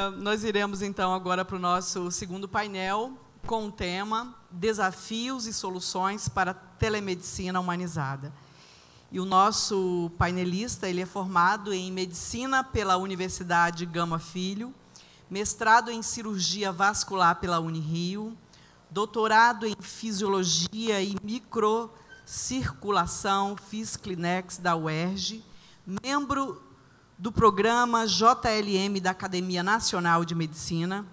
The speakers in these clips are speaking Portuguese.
Nós iremos, então, agora para o nosso segundo painel, com o tema Desafios e Soluções para a Telemedicina Humanizada. E o nosso painelista, ele é formado em Medicina pela Universidade Gama Filho, mestrado em Cirurgia Vascular pela Unirio, doutorado em Fisiologia e Microcirculação FISClinex da UERJ, membro do programa JLM da Academia Nacional de Medicina,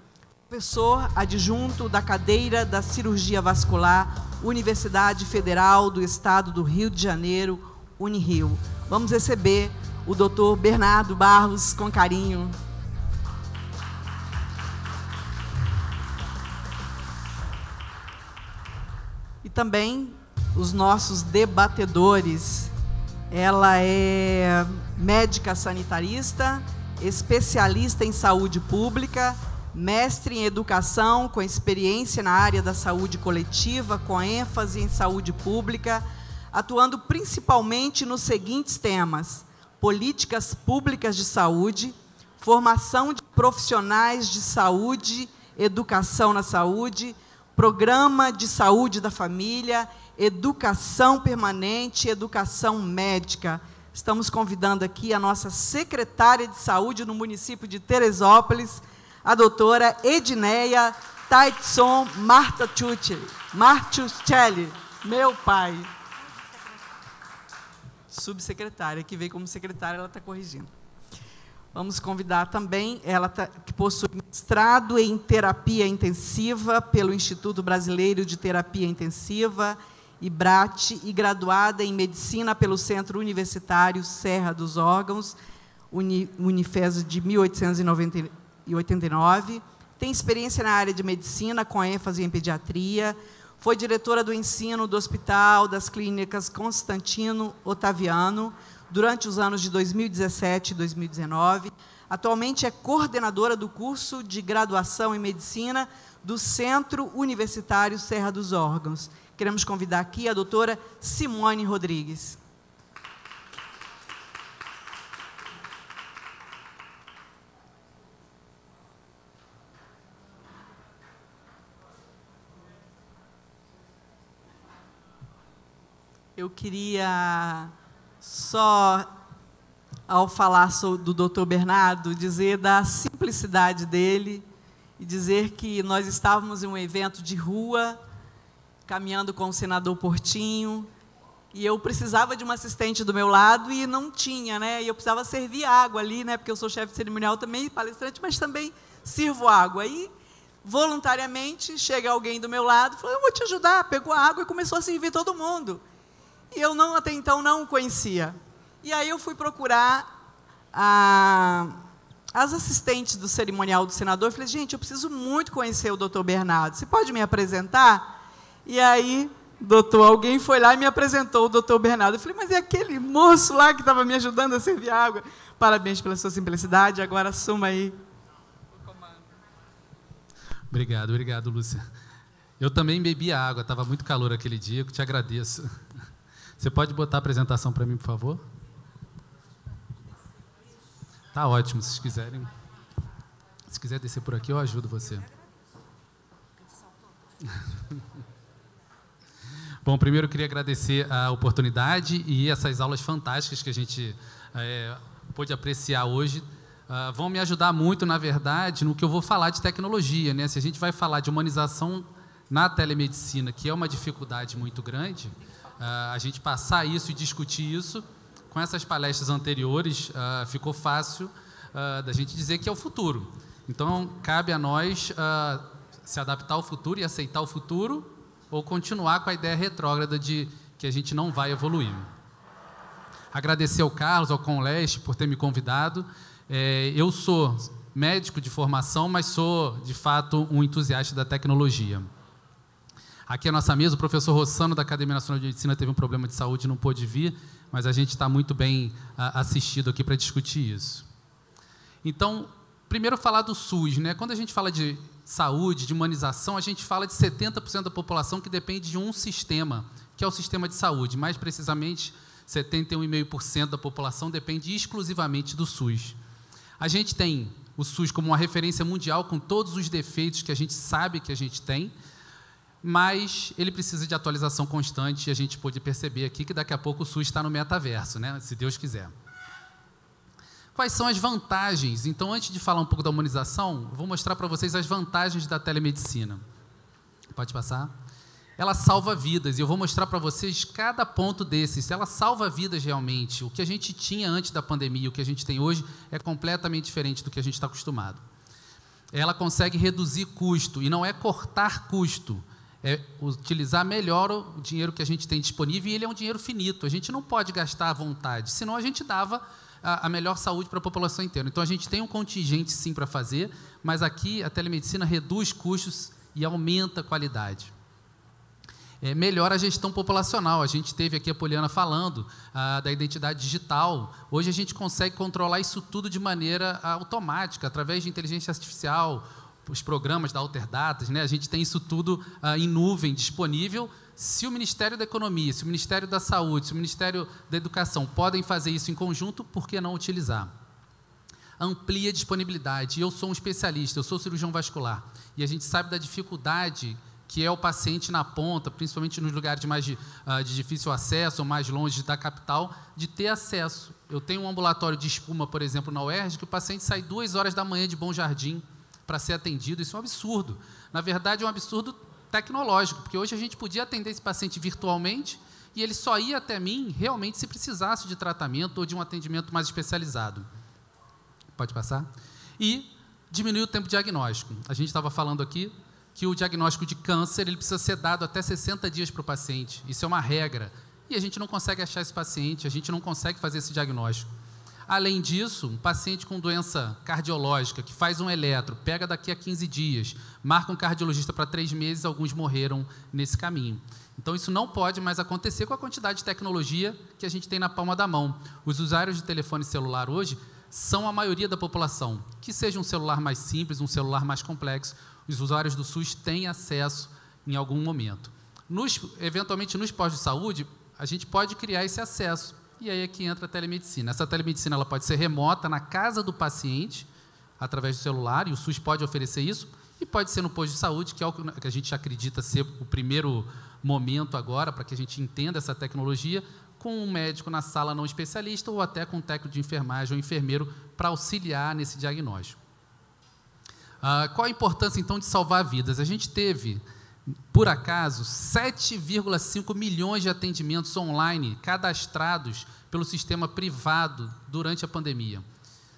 professor adjunto da cadeira da Cirurgia Vascular, Universidade Federal do Estado do Rio de Janeiro, Unirio. Vamos receber o Dr. Bernardo Barros com carinho. E também os nossos debatedores. Ela é médica sanitarista, especialista em saúde pública, mestre em educação com experiência na área da saúde coletiva, com ênfase em saúde pública, atuando principalmente nos seguintes temas: políticas públicas de saúde, formação de profissionais de saúde, educação na saúde, programa de saúde da família, educação permanente, educação médica. Estamos convidando aqui a nossa secretária de saúde no município de Teresópolis, a doutora Edneia Taitson Martuccelli, meu pai. Subsecretária, que veio como secretária, ela está corrigindo. Vamos convidar também, ela que possui mestrado em terapia intensiva pelo Instituto Brasileiro de Terapia Intensiva, IBRAT, e graduada em medicina pelo Centro Universitário Serra dos Órgãos, Unifes de 1889, tem experiência na área de medicina, com ênfase em pediatria, foi diretora do ensino do Hospital das Clínicas Constantino Otaviano durante os anos de 2017 e 2019. Atualmente é coordenadora do curso de graduação em medicina do Centro Universitário Serra dos Órgãos. Queremos convidar aqui a doutora Simone Rodrigues. Eu queria só, ao falar do Dr. Bernardo, dizer da simplicidade dele e dizer que nós estávamos em um evento de rua, caminhando com o senador Portinho, e eu precisava de uma assistente do meu lado e não tinha, né? E eu precisava servir água ali, né? Porque eu sou chefe de cerimonial também, palestrante, mas também sirvo água. E, voluntariamente, chega alguém do meu lado e falou: eu vou te ajudar. Pegou a água e começou a servir todo mundo. E eu até então não o conhecia. E aí eu fui procurar as assistentes do cerimonial do senador. Falei: gente, eu preciso muito conhecer o doutor Bernardo. Você pode me apresentar? E aí, alguém foi lá e me apresentou o doutor Bernardo. Eu falei: mas é aquele moço lá que estava me ajudando a servir água. Parabéns pela sua simplicidade. Agora assuma aí o comando. Obrigado, Lúcia. Eu também bebi água, estava muito calor aquele dia, eu te agradeço. Você pode botar a apresentação para mim, por favor? Tá ótimo, se vocês quiserem. Se quiser descer por aqui, eu ajudo você. Bom, primeiro eu queria agradecer a oportunidade e essas aulas fantásticas que a gente pôde apreciar hoje. Vão me ajudar muito, na verdade, no que eu vou falar de tecnologia, né? Se a gente vai falar de humanização na telemedicina, que é uma dificuldade muito grande, a gente passar isso e discutir isso, com essas palestras anteriores, ficou fácil da gente dizer que é o futuro. Então, cabe a nós se adaptar ao futuro e aceitar o futuro, ou continuar com a ideia retrógrada de que a gente não vai evoluir. Agradecer ao Carlos, ao Conleste, por ter me convidado. Eu sou médico de formação, mas sou, de fato, um entusiasta da tecnologia. Aqui à nossa mesa, o professor Rossano, da Academia Nacional de Medicina, teve um problema de saúde e não pôde vir, mas a gente está muito bem assistido aqui para discutir isso. Então, primeiro falar do SUS, né? Quando a gente fala de saúde, de humanização, a gente fala de 70% da população que depende de um sistema, que é o sistema de saúde. Mais precisamente, 71,5% da população depende exclusivamente do SUS. A gente tem o SUS como uma referência mundial com todos os defeitos que a gente sabe que a gente tem, mas ele precisa de atualização constante e a gente pode perceber aqui que daqui a pouco o SUS está no metaverso, né? Se Deus quiser. Quais são as vantagens? Então, antes de falar um pouco da humanização, vou mostrar para vocês as vantagens da telemedicina. Pode passar? Ela salva vidas, e eu vou mostrar para vocês cada ponto desses. Ela salva vidas realmente. O que a gente tinha antes da pandemia, o que a gente tem hoje, é completamente diferente do que a gente está acostumado. Ela consegue reduzir custo, e não é cortar custo, é utilizar melhor o dinheiro que a gente tem disponível, e ele é um dinheiro finito, a gente não pode gastar à vontade, senão a gente dava a melhor saúde para a população inteira. Então, a gente tem um contingente, sim, para fazer, mas aqui a telemedicina reduz custos e aumenta a qualidade. Melhora a gestão populacional. A gente teve aqui a Poliana falando da identidade digital. Hoje a gente consegue controlar isso tudo de maneira automática, através de inteligência artificial, os programas da Alterdatas, né? A gente tem isso tudo em nuvem disponível. Se o Ministério da Economia, se o Ministério da Saúde, se o Ministério da Educação podem fazer isso em conjunto, por que não utilizar? Amplia a disponibilidade. Eu sou um especialista, eu sou cirurgião vascular, e a gente sabe da dificuldade que é o paciente na ponta, principalmente nos lugares de difícil acesso, ou mais longe da capital, de ter acesso. Eu tenho um ambulatório de espuma, por exemplo, na UERJ, que o paciente sai 2 horas da manhã de Bom Jardim para ser atendido. Isso é um absurdo. Na verdade, é um absurdo tecnológico, porque hoje a gente podia atender esse paciente virtualmente e ele só ia até mim realmente se precisasse de tratamento ou de um atendimento mais especializado. Pode passar? E diminuir o tempo diagnóstico. A gente estava falando aqui que o diagnóstico de câncer ele precisa ser dado até 60 dias para o paciente. Isso é uma regra. E a gente não consegue achar esse paciente, a gente não consegue fazer esse diagnóstico. Além disso, um paciente com doença cardiológica, que faz um eletro, pega daqui a 15 dias, marca um cardiologista para 3 meses, alguns morreram nesse caminho. Então, isso não pode mais acontecer com a quantidade de tecnologia que a gente tem na palma da mão. Os usuários de telefone celular hoje são a maioria da população. Que seja um celular mais simples, um celular mais complexo, os usuários do SUS têm acesso em algum momento. Eventualmente, nos postos de saúde, a gente pode criar esse acesso. E aí é que entra a telemedicina. Essa telemedicina ela pode ser remota na casa do paciente, através do celular, e o SUS pode oferecer isso, e pode ser no posto de saúde, que é o que a gente acredita ser o primeiro momento agora, para que a gente entenda essa tecnologia, com um médico na sala não especialista, ou até com um técnico de enfermagem ou enfermeiro, para auxiliar nesse diagnóstico. Qual a importância, então, de salvar vidas? A gente teve, por acaso, 7,5 milhões de atendimentos online cadastrados pelo sistema privado durante a pandemia.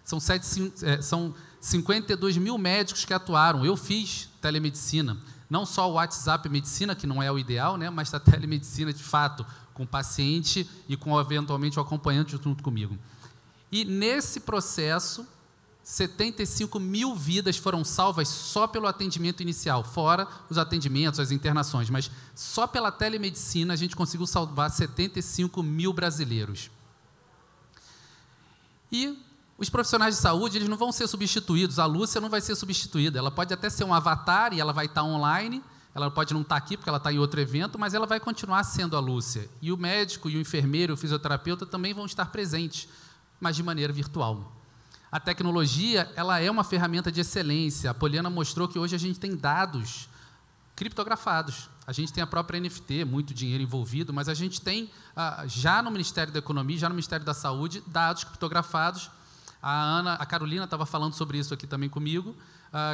São 52 mil médicos que atuaram. Eu fiz telemedicina, não só o WhatsApp Medicina, que não é o ideal, né, mas a telemedicina, de fato, com o paciente e com, eventualmente, o acompanhante junto comigo. E, nesse processo, 75 mil vidas foram salvas só pelo atendimento inicial, fora os atendimentos, as internações, mas só pela telemedicina a gente conseguiu salvar 75 mil brasileiros. E os profissionais de saúde, eles não vão ser substituídos, a Lúcia não vai ser substituída, ela pode até ser um avatar e ela vai estar online, ela pode não estar aqui porque ela está em outro evento, mas ela vai continuar sendo a Lúcia. E o médico, e o enfermeiro, o fisioterapeuta também vão estar presentes, mas de maneira virtual. A tecnologia, ela é uma ferramenta de excelência. A Poliana mostrou que hoje a gente tem dados criptografados. A gente tem a própria NFT, muito dinheiro envolvido, mas a gente tem, já no Ministério da Economia, já no Ministério da Saúde, dados criptografados. A Carolina estava falando sobre isso aqui também comigo,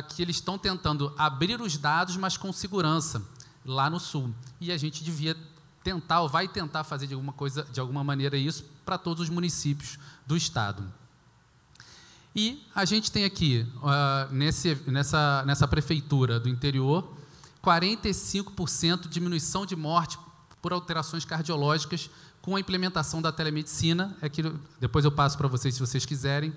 que eles estão tentando abrir os dados, mas com segurança, lá no Sul. E a gente devia tentar, ou vai tentar fazer de alguma maneira isso para todos os municípios do Estado. E a gente tem aqui, nessa prefeitura do interior, 45% de diminuição de morte por alterações cardiológicas com a implementação da telemedicina. Depois eu passo para vocês, se vocês quiserem,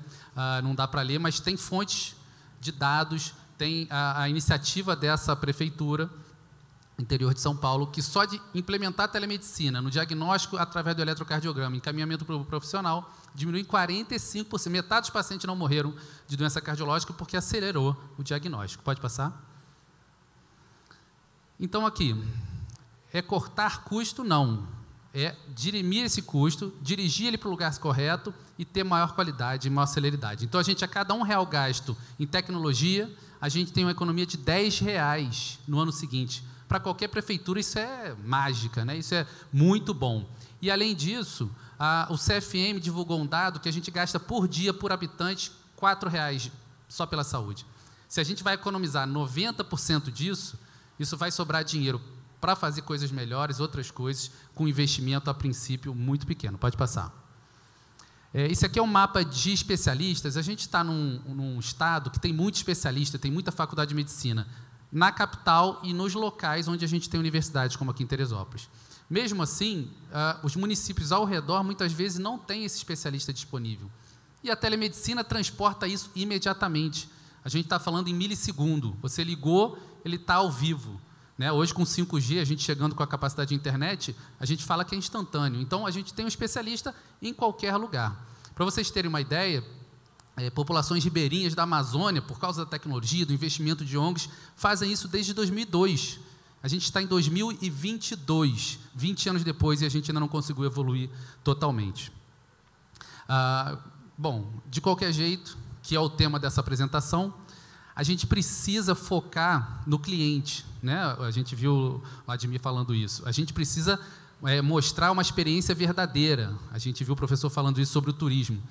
não dá para ler, mas tem fontes de dados, tem a iniciativa dessa prefeitura, interior de São Paulo, que só de implementar a telemedicina no diagnóstico através do eletrocardiograma, encaminhamento para o profissional, diminui em 45%. Metade dos pacientes não morreram de doença cardiológica porque acelerou o diagnóstico. Pode passar? Então, aqui, é cortar custo? Não. é dirimir esse custo, dirigir ele para o lugar correto e ter maior qualidade e maior celeridade. Então, a gente, a cada R$1 gasto em tecnologia, a gente tem uma economia de R$10 no ano seguinte. Para qualquer prefeitura, isso é mágica, né? Isso é muito bom. E, além disso, o CFM divulgou um dado que a gente gasta por dia, por habitante, R$4 só pela saúde. Se a gente vai economizar 90% disso, isso vai sobrar dinheiro para fazer coisas melhores, outras coisas, com investimento, a princípio, muito pequeno. Pode passar. Esse aqui é um mapa de especialistas. A gente está num estado que tem muito especialista, tem muita faculdade de medicina, na capital e nos locais onde a gente tem universidades, como aqui em Teresópolis. Mesmo assim, os municípios ao redor, muitas vezes, não têm esse especialista disponível. E a telemedicina transporta isso imediatamente. A gente está falando em milissegundo. Você ligou, ele está ao vivo. Né? Hoje, com 5G, a gente chegando com a capacidade de internet, a gente fala que é instantâneo. Então, a gente tem um especialista em qualquer lugar. Para vocês terem uma ideia, populações ribeirinhas da Amazônia, por causa da tecnologia, do investimento de ONGs, fazem isso desde 2002. A gente está em 2022, 20 anos depois, e a gente ainda não conseguiu evoluir totalmente. Bom, de qualquer jeito, que é o tema dessa apresentação, a gente precisa focar no cliente, né? A gente viu o Vladimir falando isso. A gente precisa mostrar uma experiência verdadeira. A gente viu o professor falando isso sobre o turismo.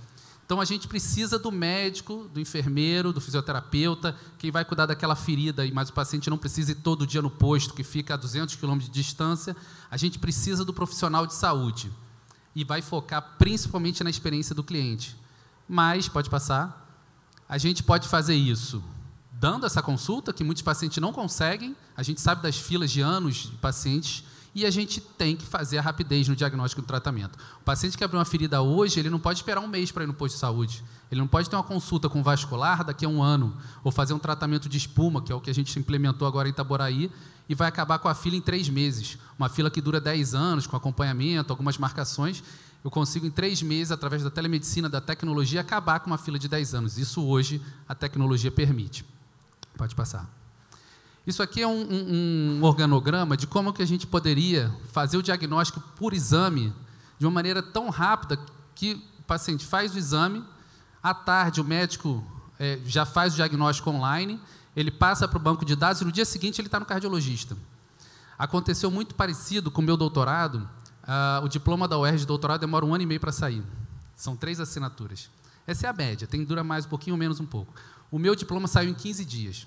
Então, a gente precisa do médico, do enfermeiro, do fisioterapeuta, quem vai cuidar daquela ferida, mas o paciente não precisa ir todo dia no posto, que fica a 200 quilômetros de distância. A gente precisa do profissional de saúde e vai focar principalmente na experiência do cliente. Mas, pode passar, a gente pode fazer isso dando essa consulta, que muitos pacientes não conseguem, a gente sabe das filas de anos de pacientes, e a gente tem que fazer a rapidez no diagnóstico e no tratamento. O paciente que abriu uma ferida hoje, ele não pode esperar um mês para ir no posto de saúde. Ele não pode ter uma consulta com vascular daqui a um ano, ou fazer um tratamento de espuma, que é o que a gente implementou agora em Itaboraí, e vai acabar com a fila em 3 meses. Uma fila que dura 10 anos, com acompanhamento, algumas marcações. Eu consigo, em 3 meses, através da telemedicina, da tecnologia, acabar com uma fila de 10 anos. Isso hoje a tecnologia permite. Pode passar. Isso aqui é um organograma de como que a gente poderia fazer o diagnóstico por exame de uma maneira tão rápida que o paciente faz o exame, à tarde o médico já faz o diagnóstico online, ele passa para o banco de dados e no dia seguinte ele está no cardiologista. Aconteceu muito parecido com o meu doutorado. O diploma da UERJ de doutorado demora 1 ano e meio para sair. São 3 assinaturas. Essa é a média, dura mais um pouquinho, menos um pouco. O meu diploma saiu em 15 dias.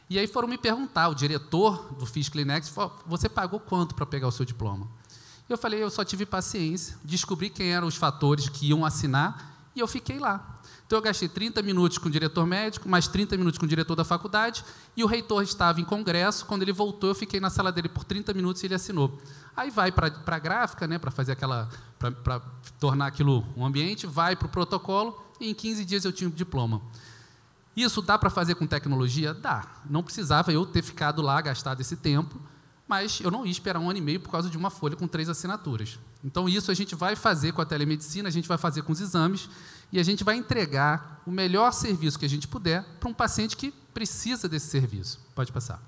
E aí foram me perguntar, o diretor do FISClinex falou: você pagou quanto para pegar o seu diploma? Eu falei: eu só tive paciência, descobri quem eram os fatores que iam assinar e eu fiquei lá. Então, eu gastei 30 minutos com o diretor médico, mais 30 minutos com o diretor da faculdade, e o reitor estava em congresso. Quando ele voltou, eu fiquei na sala dele por 30 minutos e ele assinou. Aí vai para a gráfica, né, para fazer aquela, para tornar aquilo um ambiente, vai para o protocolo, e em 15 dias eu tinha o diploma. Isso dá para fazer com tecnologia? Dá. Não precisava eu ter ficado lá, gastado esse tempo, mas eu não ia esperar 1 ano e meio por causa de uma folha com 3 assinaturas. Então, isso a gente vai fazer com a telemedicina, a gente vai fazer com os exames, e a gente vai entregar o melhor serviço que a gente puder para um paciente que precisa desse serviço. Pode passar.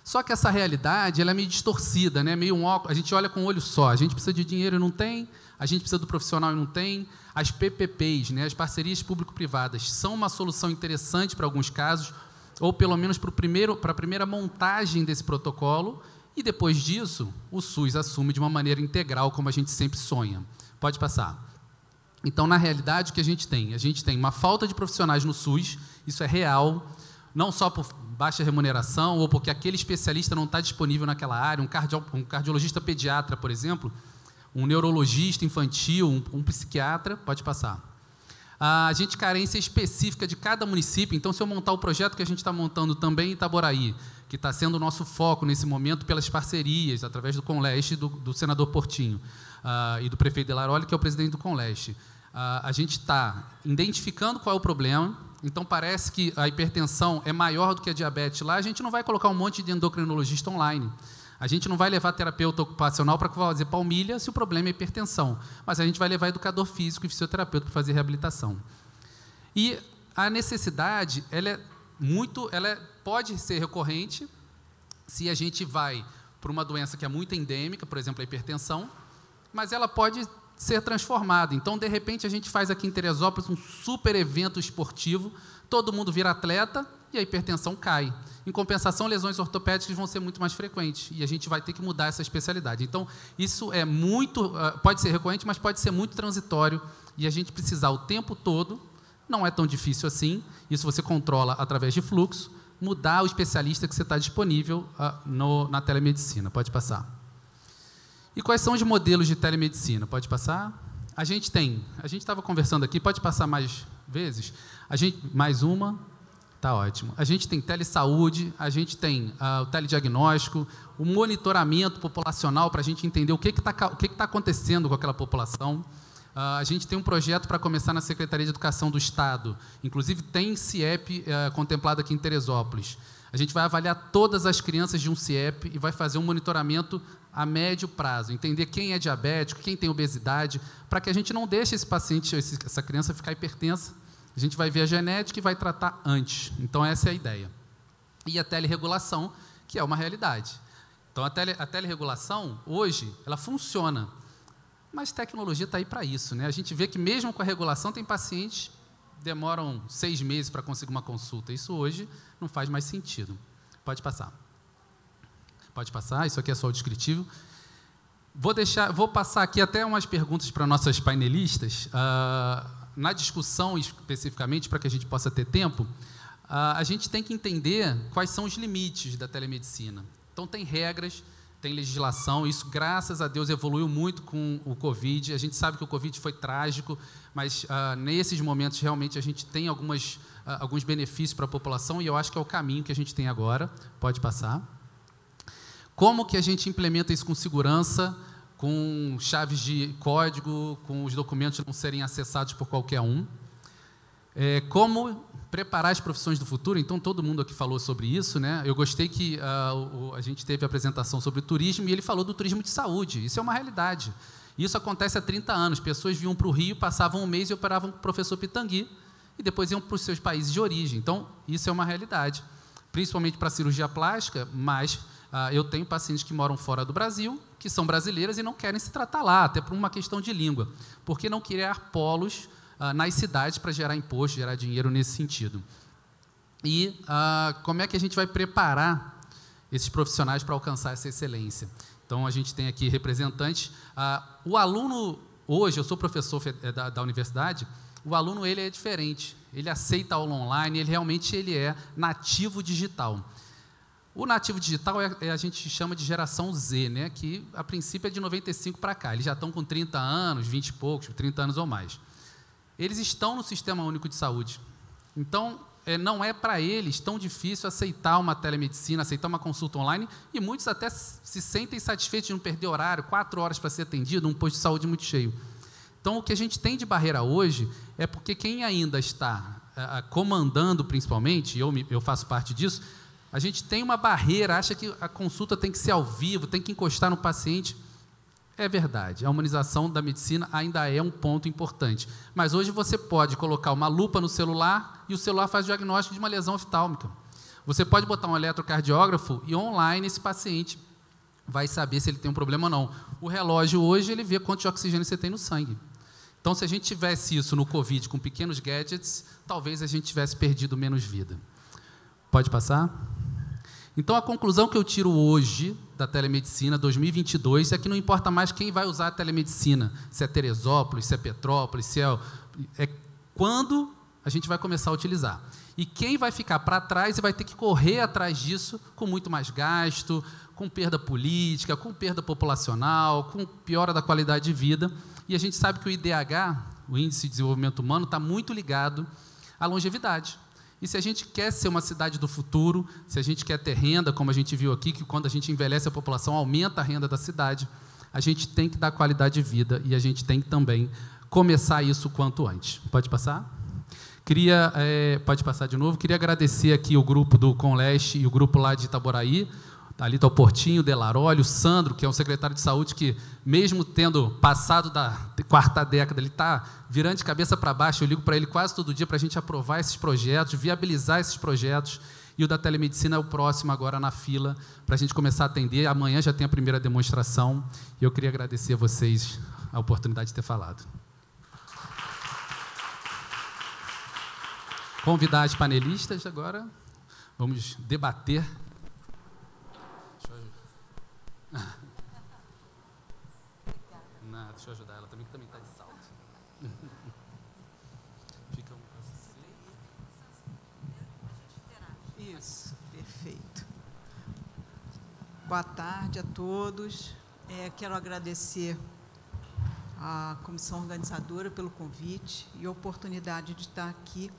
Só que essa realidade ela é meio distorcida, né? Meio a gente olha com um olho só. A gente precisa de dinheiro e não tem, a gente precisa do profissional e não tem. As PPPs, né? As parcerias público-privadas, são uma solução interessante para alguns casos, ou pelo menos para a primeira montagem desse protocolo, e depois disso, o SUS assume de uma maneira integral, como a gente sempre sonha. Pode passar. Então, na realidade, o que a gente tem? A gente tem uma falta de profissionais no SUS, isso é real, não só por baixa remuneração, ou porque aquele especialista não está disponível naquela área, um cardiologista pediatra, por exemplo, um neurologista infantil, um psiquiatra, pode passar. A gente carência específica de cada município. Então, se eu montar o projeto que a gente está montando também em Itaboraí, que está sendo o nosso foco nesse momento pelas parcerias, através do Conleste, do senador Portinho, e do prefeito Delaroli, que é o presidente do Conleste, a gente está identificando qual é o problema. Então, parece que a hipertensão é maior do que a diabetes lá, a gente não vai colocar um monte de endocrinologista online. A gente não vai levar terapeuta ocupacional para fazer palmilha se o problema é hipertensão, mas a gente vai levar educador físico e fisioterapeuta para fazer reabilitação. E a necessidade, ela pode ser recorrente se a gente vai para uma doença que é muito endêmica, por exemplo, a hipertensão, mas ela pode ser transformada. Então, de repente, a gente faz aqui em Teresópolis um super evento esportivo, todo mundo vira atleta e a hipertensão cai. Em compensação, lesões ortopédicas vão ser muito mais frequentes e a gente vai ter que mudar essa especialidade. Então, isso é muito, pode ser recorrente, mas pode ser muito transitório e a gente precisar o tempo todo, não é tão difícil assim, isso você controla através de fluxo, mudar o especialista que você está disponível na telemedicina. Pode passar. E quais são os modelos de telemedicina? Pode passar? A gente estava conversando aqui, pode passar mais vezes? Mais uma, tá ótimo. A gente tem telesaúde, a gente tem o telediagnóstico, o monitoramento populacional para a gente entender o que está acontecendo com aquela população. A gente tem um projeto para começar na Secretaria de Educação do Estado, inclusive tem CIEP contemplado aqui em Teresópolis. A gente vai avaliar todas as crianças de um CIEP e vai fazer um monitoramento a médio prazo, entender quem é diabético, quem tem obesidade, para que a gente não deixe esse paciente, essa criança ficar hipertensa. A gente vai ver a genética e vai tratar antes. Então, essa é a ideia. E a teleregulação, que é uma realidade. Então, a teleregulação, hoje, ela funciona. Mas tecnologia está aí para isso, né? A gente vê que mesmo com a regulação tem pacientes que demoram 6 meses para conseguir uma consulta. Isso hoje não faz mais sentido. Pode passar. Pode passar, isso aqui é só o descritivo. Vou passar aqui até umas perguntas para nossas painelistas. Na discussão especificamente, para que a gente possa ter tempo, a gente tem que entender quais são os limites da telemedicina. Então, tem regras, tem legislação, isso, graças a Deus, evoluiu muito com o Covid. A gente sabe que o Covid foi trágico, mas nesses momentos, realmente, a gente tem alguns benefícios para a população e eu acho que é o caminho que a gente tem agora. Pode passar. Como que a gente implementa isso com segurança, com chaves de código, com os documentos não serem acessados por qualquer um? Como preparar as profissões do futuro? Então, todo mundo aqui falou sobre isso, né? Eu gostei que a gente teve a apresentação sobre o turismo e ele falou do turismo de saúde. Isso é uma realidade. Isso acontece há 30 anos. Pessoas vinham para o Rio, passavam um mês e operavam com o professor Pitangui e depois iam para os seus países de origem. Então, isso é uma realidade, principalmente para a cirurgia plástica, mas eu tenho pacientes que moram fora do Brasil, que são brasileiras e não querem se tratar lá, até por uma questão de língua. Por que não criar polos nas cidades para gerar imposto, gerar dinheiro nesse sentido? E como é que a gente vai preparar esses profissionais para alcançar essa excelência? Então, a gente tem aqui representantes. O aluno, hoje, eu sou professor da universidade, o aluno ele é diferente, ele aceita aula online, ele realmente é nativo digital. O nativo digital a gente chama de geração Z, né? Que a princípio é de 95 para cá. Eles já estão com 30 anos, 20 e poucos, 30 anos ou mais. Eles estão no Sistema Único de Saúde. Então, não é para eles tão difícil aceitar uma telemedicina, aceitar uma consulta online, e muitos até se sentem satisfeitos de não perder horário, 4 horas para ser atendido, um posto de saúde muito cheio. Então, o que a gente tem de barreira hoje é porque quem ainda está comandando, principalmente, e eu faço parte disso, a gente tem uma barreira, acha que a consulta tem que ser ao vivo, tem que encostar no paciente. É verdade, a humanização da medicina ainda é um ponto importante. Mas hoje você pode colocar uma lupa no celular e o celular faz o diagnóstico de uma lesão oftálmica. Você pode botar um eletrocardiógrafo e online esse paciente vai saber se ele tem um problema ou não. O relógio hoje, ele vê quanto de oxigênio você tem no sangue. Então, se a gente tivesse isso no Covid com pequenos gadgets, talvez a gente tivesse perdido menos vida. Pode passar? Então, a conclusão que eu tiro hoje da telemedicina 2022 é que não importa mais quem vai usar a telemedicina, se é Teresópolis, se é Petrópolis, se é quando a gente vai começar a utilizar. E quem vai ficar para trás e vai ter que correr atrás disso com muito mais gasto, com perda política, com perda populacional, com piora da qualidade de vida. E a gente sabe que o IDH, o Índice de Desenvolvimento Humano, está muito ligado à longevidade. E se a gente quer ser uma cidade do futuro, se a gente quer ter renda, como a gente viu aqui, que quando a gente envelhece a população, aumenta a renda da cidade, a gente tem que dar qualidade de vida e a gente tem que também começar isso o quanto antes. Pode passar? Pode passar de novo. Queria agradecer aqui o grupo do Conleste e o grupo lá de Itaboraí. Ali está o Portinho, o Delarolli, o Sandro, que é um secretário de saúde que, mesmo tendo passado da 4ª década, ele está virando de cabeça para baixo. Eu ligo para ele quase todo dia para a gente aprovar esses projetos, viabilizar esses projetos. e o da telemedicina é o próximo agora na fila, para a gente começar a atender. Amanhã já tem a primeira demonstração, e eu queria agradecer a vocês a oportunidade de ter falado. Convidar as panelistas agora, vamos debater. Não, deixa eu ajudar ela também, que também está de salto. Fica Isso, perfeito. Boa tarde a todos. Quero agradecer à comissão organizadora pelo convite e a oportunidade de estar aqui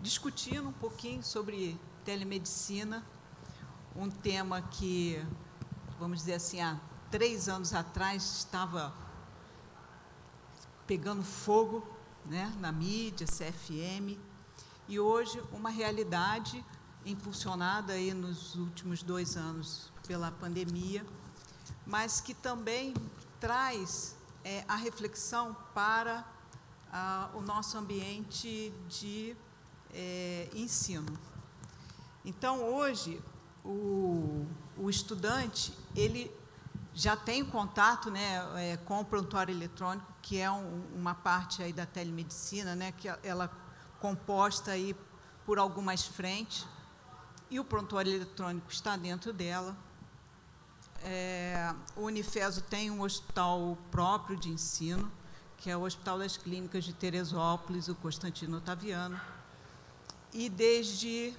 discutindo um pouquinho sobre telemedicina, um tema que, vamos dizer assim, há 3 anos atrás estava pegando fogo, né, na mídia, CFM, e hoje uma realidade impulsionada aí nos últimos 2 anos pela pandemia, mas que também traz a reflexão para o nosso ambiente de ensino. Então, hoje, o estudante, ele já tem contato, né, com o prontuário eletrônico, que é uma parte aí da telemedicina, né, que ela composta aí por algumas frentes, e o prontuário eletrônico está dentro dela. O Unifeso tem um hospital próprio de ensino, que é o Hospital das Clínicas de Teresópolis, o Constantino Otaviano, e desde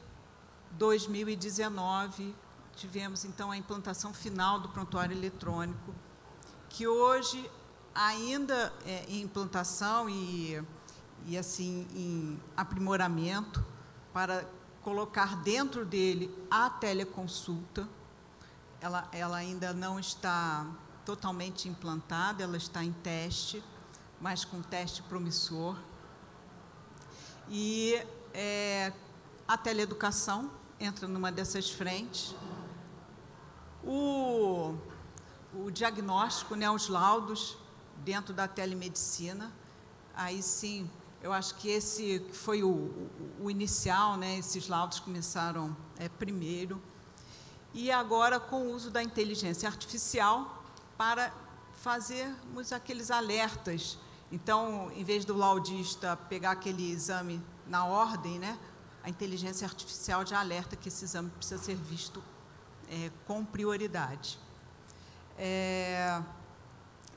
2019 tivemos, então, a implantação final do prontuário eletrônico, que hoje ainda é em implantação e assim, em aprimoramento, para colocar dentro dele a teleconsulta. Ela ainda não está totalmente implantada, ela está em teste, mas com teste promissor. E a teleeducação entra numa dessas frentes. O diagnóstico, né, os laudos dentro da telemedicina, aí sim, eu acho que esse foi o inicial, né, esses laudos começaram primeiro, e agora com o uso da inteligência artificial para fazermos aqueles alertas. Então, em vez do laudista pegar aquele exame na ordem, né, a inteligência artificial já alerta que esse exame precisa ser visto com prioridade.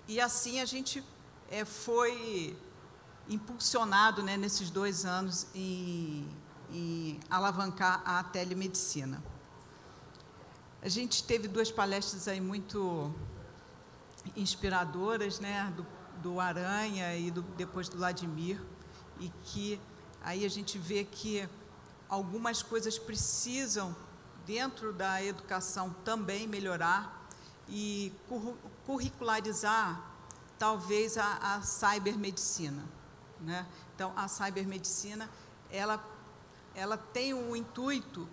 E assim a gente foi impulsionado, né, nesses 2 anos em alavancar a telemedicina. A gente teve 2 palestras aí muito inspiradoras, né, do Aranha e depois do Vladimir, e que aí a gente vê que algumas coisas precisam, dentro da educação, também melhorar e curricularizar, talvez, a cybermedicina, né? Então, a cybermedicina, ela tem o intuito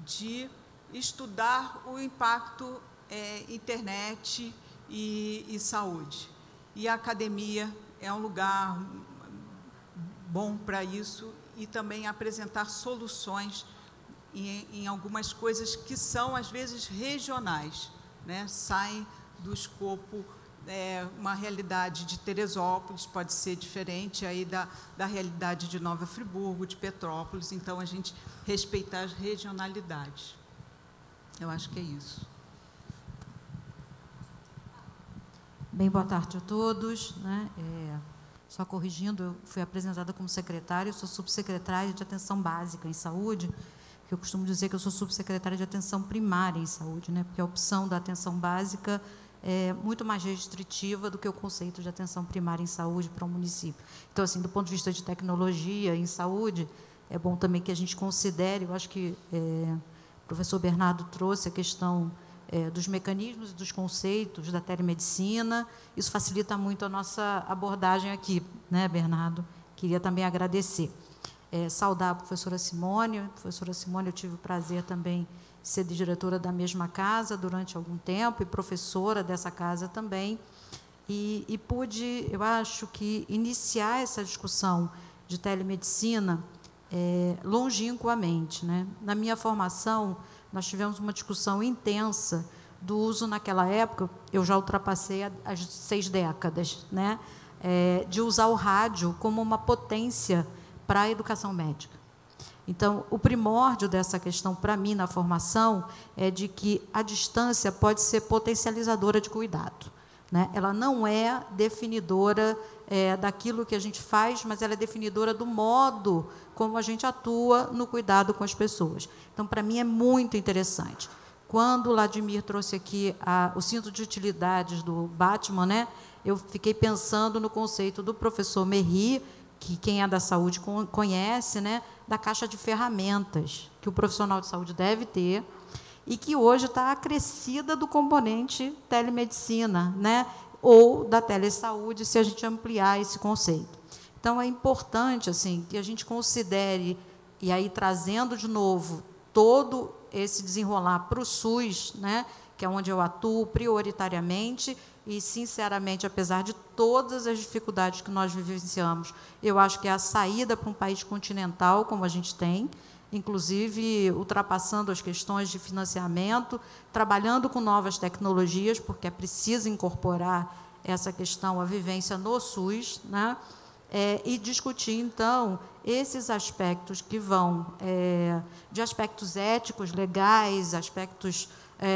de estudar o impacto internet e saúde. E a academia é um lugar bom para isso, e também apresentar soluções em algumas coisas que são, às vezes, regionais, né? Saem do escopo, uma realidade de Teresópolis pode ser diferente aí da realidade de Nova Friburgo, de Petrópolis, então a gente respeitar as regionalidades. Eu acho que é isso. Bem, boa tarde a todos, né? Só corrigindo, eu fui apresentada como secretária, eu sou subsecretária de Atenção Básica em Saúde, que eu costumo dizer que eu sou subsecretária de Atenção Primária em Saúde, né? Porque a opção da atenção básica é muito mais restritiva do que o conceito de atenção primária em saúde para o município. Então, assim, do ponto de vista de tecnologia em saúde, é bom também que a gente considere, eu acho que o professor Bernardo trouxe a questão dos mecanismos e dos conceitos da telemedicina. Isso facilita muito a nossa abordagem aqui, né, Bernardo? Queria também agradecer. Saudar a professora Simone. A professora Simone, eu tive o prazer também de ser diretora da mesma casa durante algum tempo e professora dessa casa também. E pude, eu acho que, iniciar essa discussão de telemedicina longínquamente, né? Na minha formação, nós tivemos uma discussão intensa do uso, naquela época, eu já ultrapassei as 6 décadas, né? De usar o rádio como uma potência para a educação médica. Então, o primórdio dessa questão, para mim, na formação, é de que a distância pode ser potencializadora de cuidado, né? Ela não é definidora daquilo que a gente faz, mas ela é definidora do modo como a gente atua no cuidado com as pessoas. Então, para mim, é muito interessante. Quando o Vladimir trouxe aqui o cinto de utilidades do Batman, né, eu fiquei pensando no conceito do professor Merri, que quem é da saúde conhece, né, da caixa de ferramentas que o profissional de saúde deve ter, e que hoje está acrescida do componente telemedicina, né, ou da telesaúde, se a gente ampliar esse conceito. Então, é importante assim, que a gente considere, e aí trazendo de novo todo esse desenrolar para o SUS, né, que é onde eu atuo prioritariamente, e, sinceramente, apesar de todas as dificuldades que nós vivenciamos, eu acho que é a saída para um país continental, como a gente tem, inclusive ultrapassando as questões de financiamento, trabalhando com novas tecnologias, porque é preciso incorporar essa questão, a vivência no SUS, né? E discutir, então, esses aspectos que vão de aspectos éticos, legais, aspectos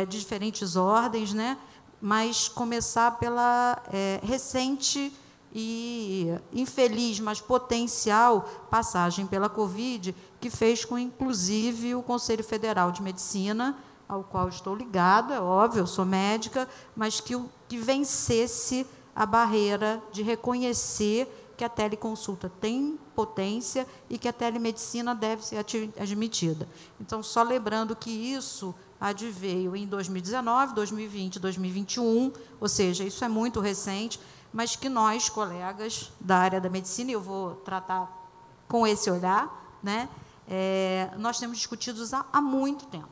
de diferentes ordens, né? Mas começar pela recente e infeliz, mas potencial passagem pela Covid, que fez com, inclusive, o Conselho Federal de Medicina, ao qual estou ligada, é óbvio, eu sou médica, mas que vencesse a barreira de reconhecer que a teleconsulta tem potência e que a telemedicina deve ser admitida. Então, só lembrando que isso adveio em 2019, 2020, 2021, ou seja, isso é muito recente, mas que nós, colegas da área da medicina, e eu vou tratar com esse olhar, né, nós temos discutido há muito tempo.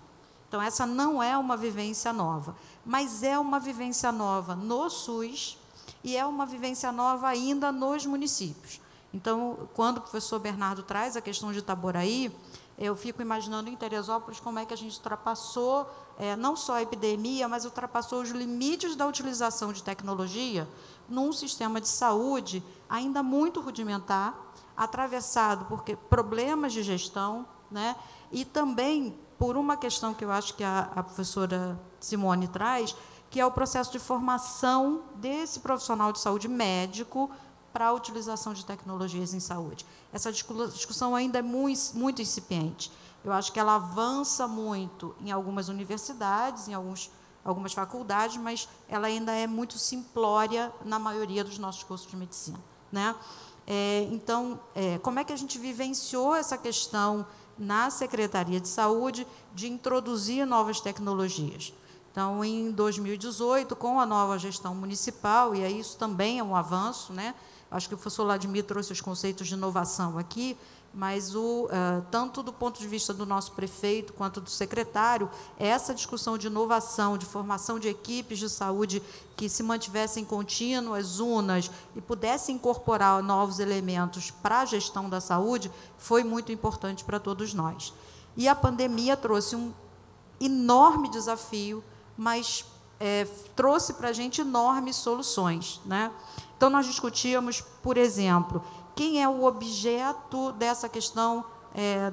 Então, essa não é uma vivência nova, mas é uma vivência nova no SUS e é uma vivência nova ainda nos municípios. Então, quando o professor Bernardo traz a questão de Itaboraí, eu fico imaginando em Teresópolis como é que a gente ultrapassou, não só a epidemia, mas ultrapassou os limites da utilização de tecnologia num sistema de saúde ainda muito rudimentar, atravessado por problemas de gestão, né, e também por uma questão que eu acho que a professora Simone traz, que é o processo de formação desse profissional de saúde médico para a utilização de tecnologias em saúde. Essa discussão ainda é muito incipiente. Eu acho que ela avança muito em algumas universidades, em algumas faculdades, mas ela ainda é muito simplória na maioria dos nossos cursos de medicina, né? Então, como é que a gente vivenciou essa questão na Secretaria de Saúde de introduzir novas tecnologias? Então, em 2018, com a nova gestão municipal, e aí isso também é um avanço, né? Acho que o professor Vladimir trouxe os conceitos de inovação aqui, mas tanto do ponto de vista do nosso prefeito quanto do secretário, essa discussão de inovação, de formação de equipes de saúde que se mantivessem contínuas, unas, e pudessem incorporar novos elementos para a gestão da saúde, foi muito importante para todos nós. E a pandemia trouxe um enorme desafio, mas trouxe para a gente enormes soluções, né? Então, nós discutíamos, por exemplo, quem é o objeto dessa questão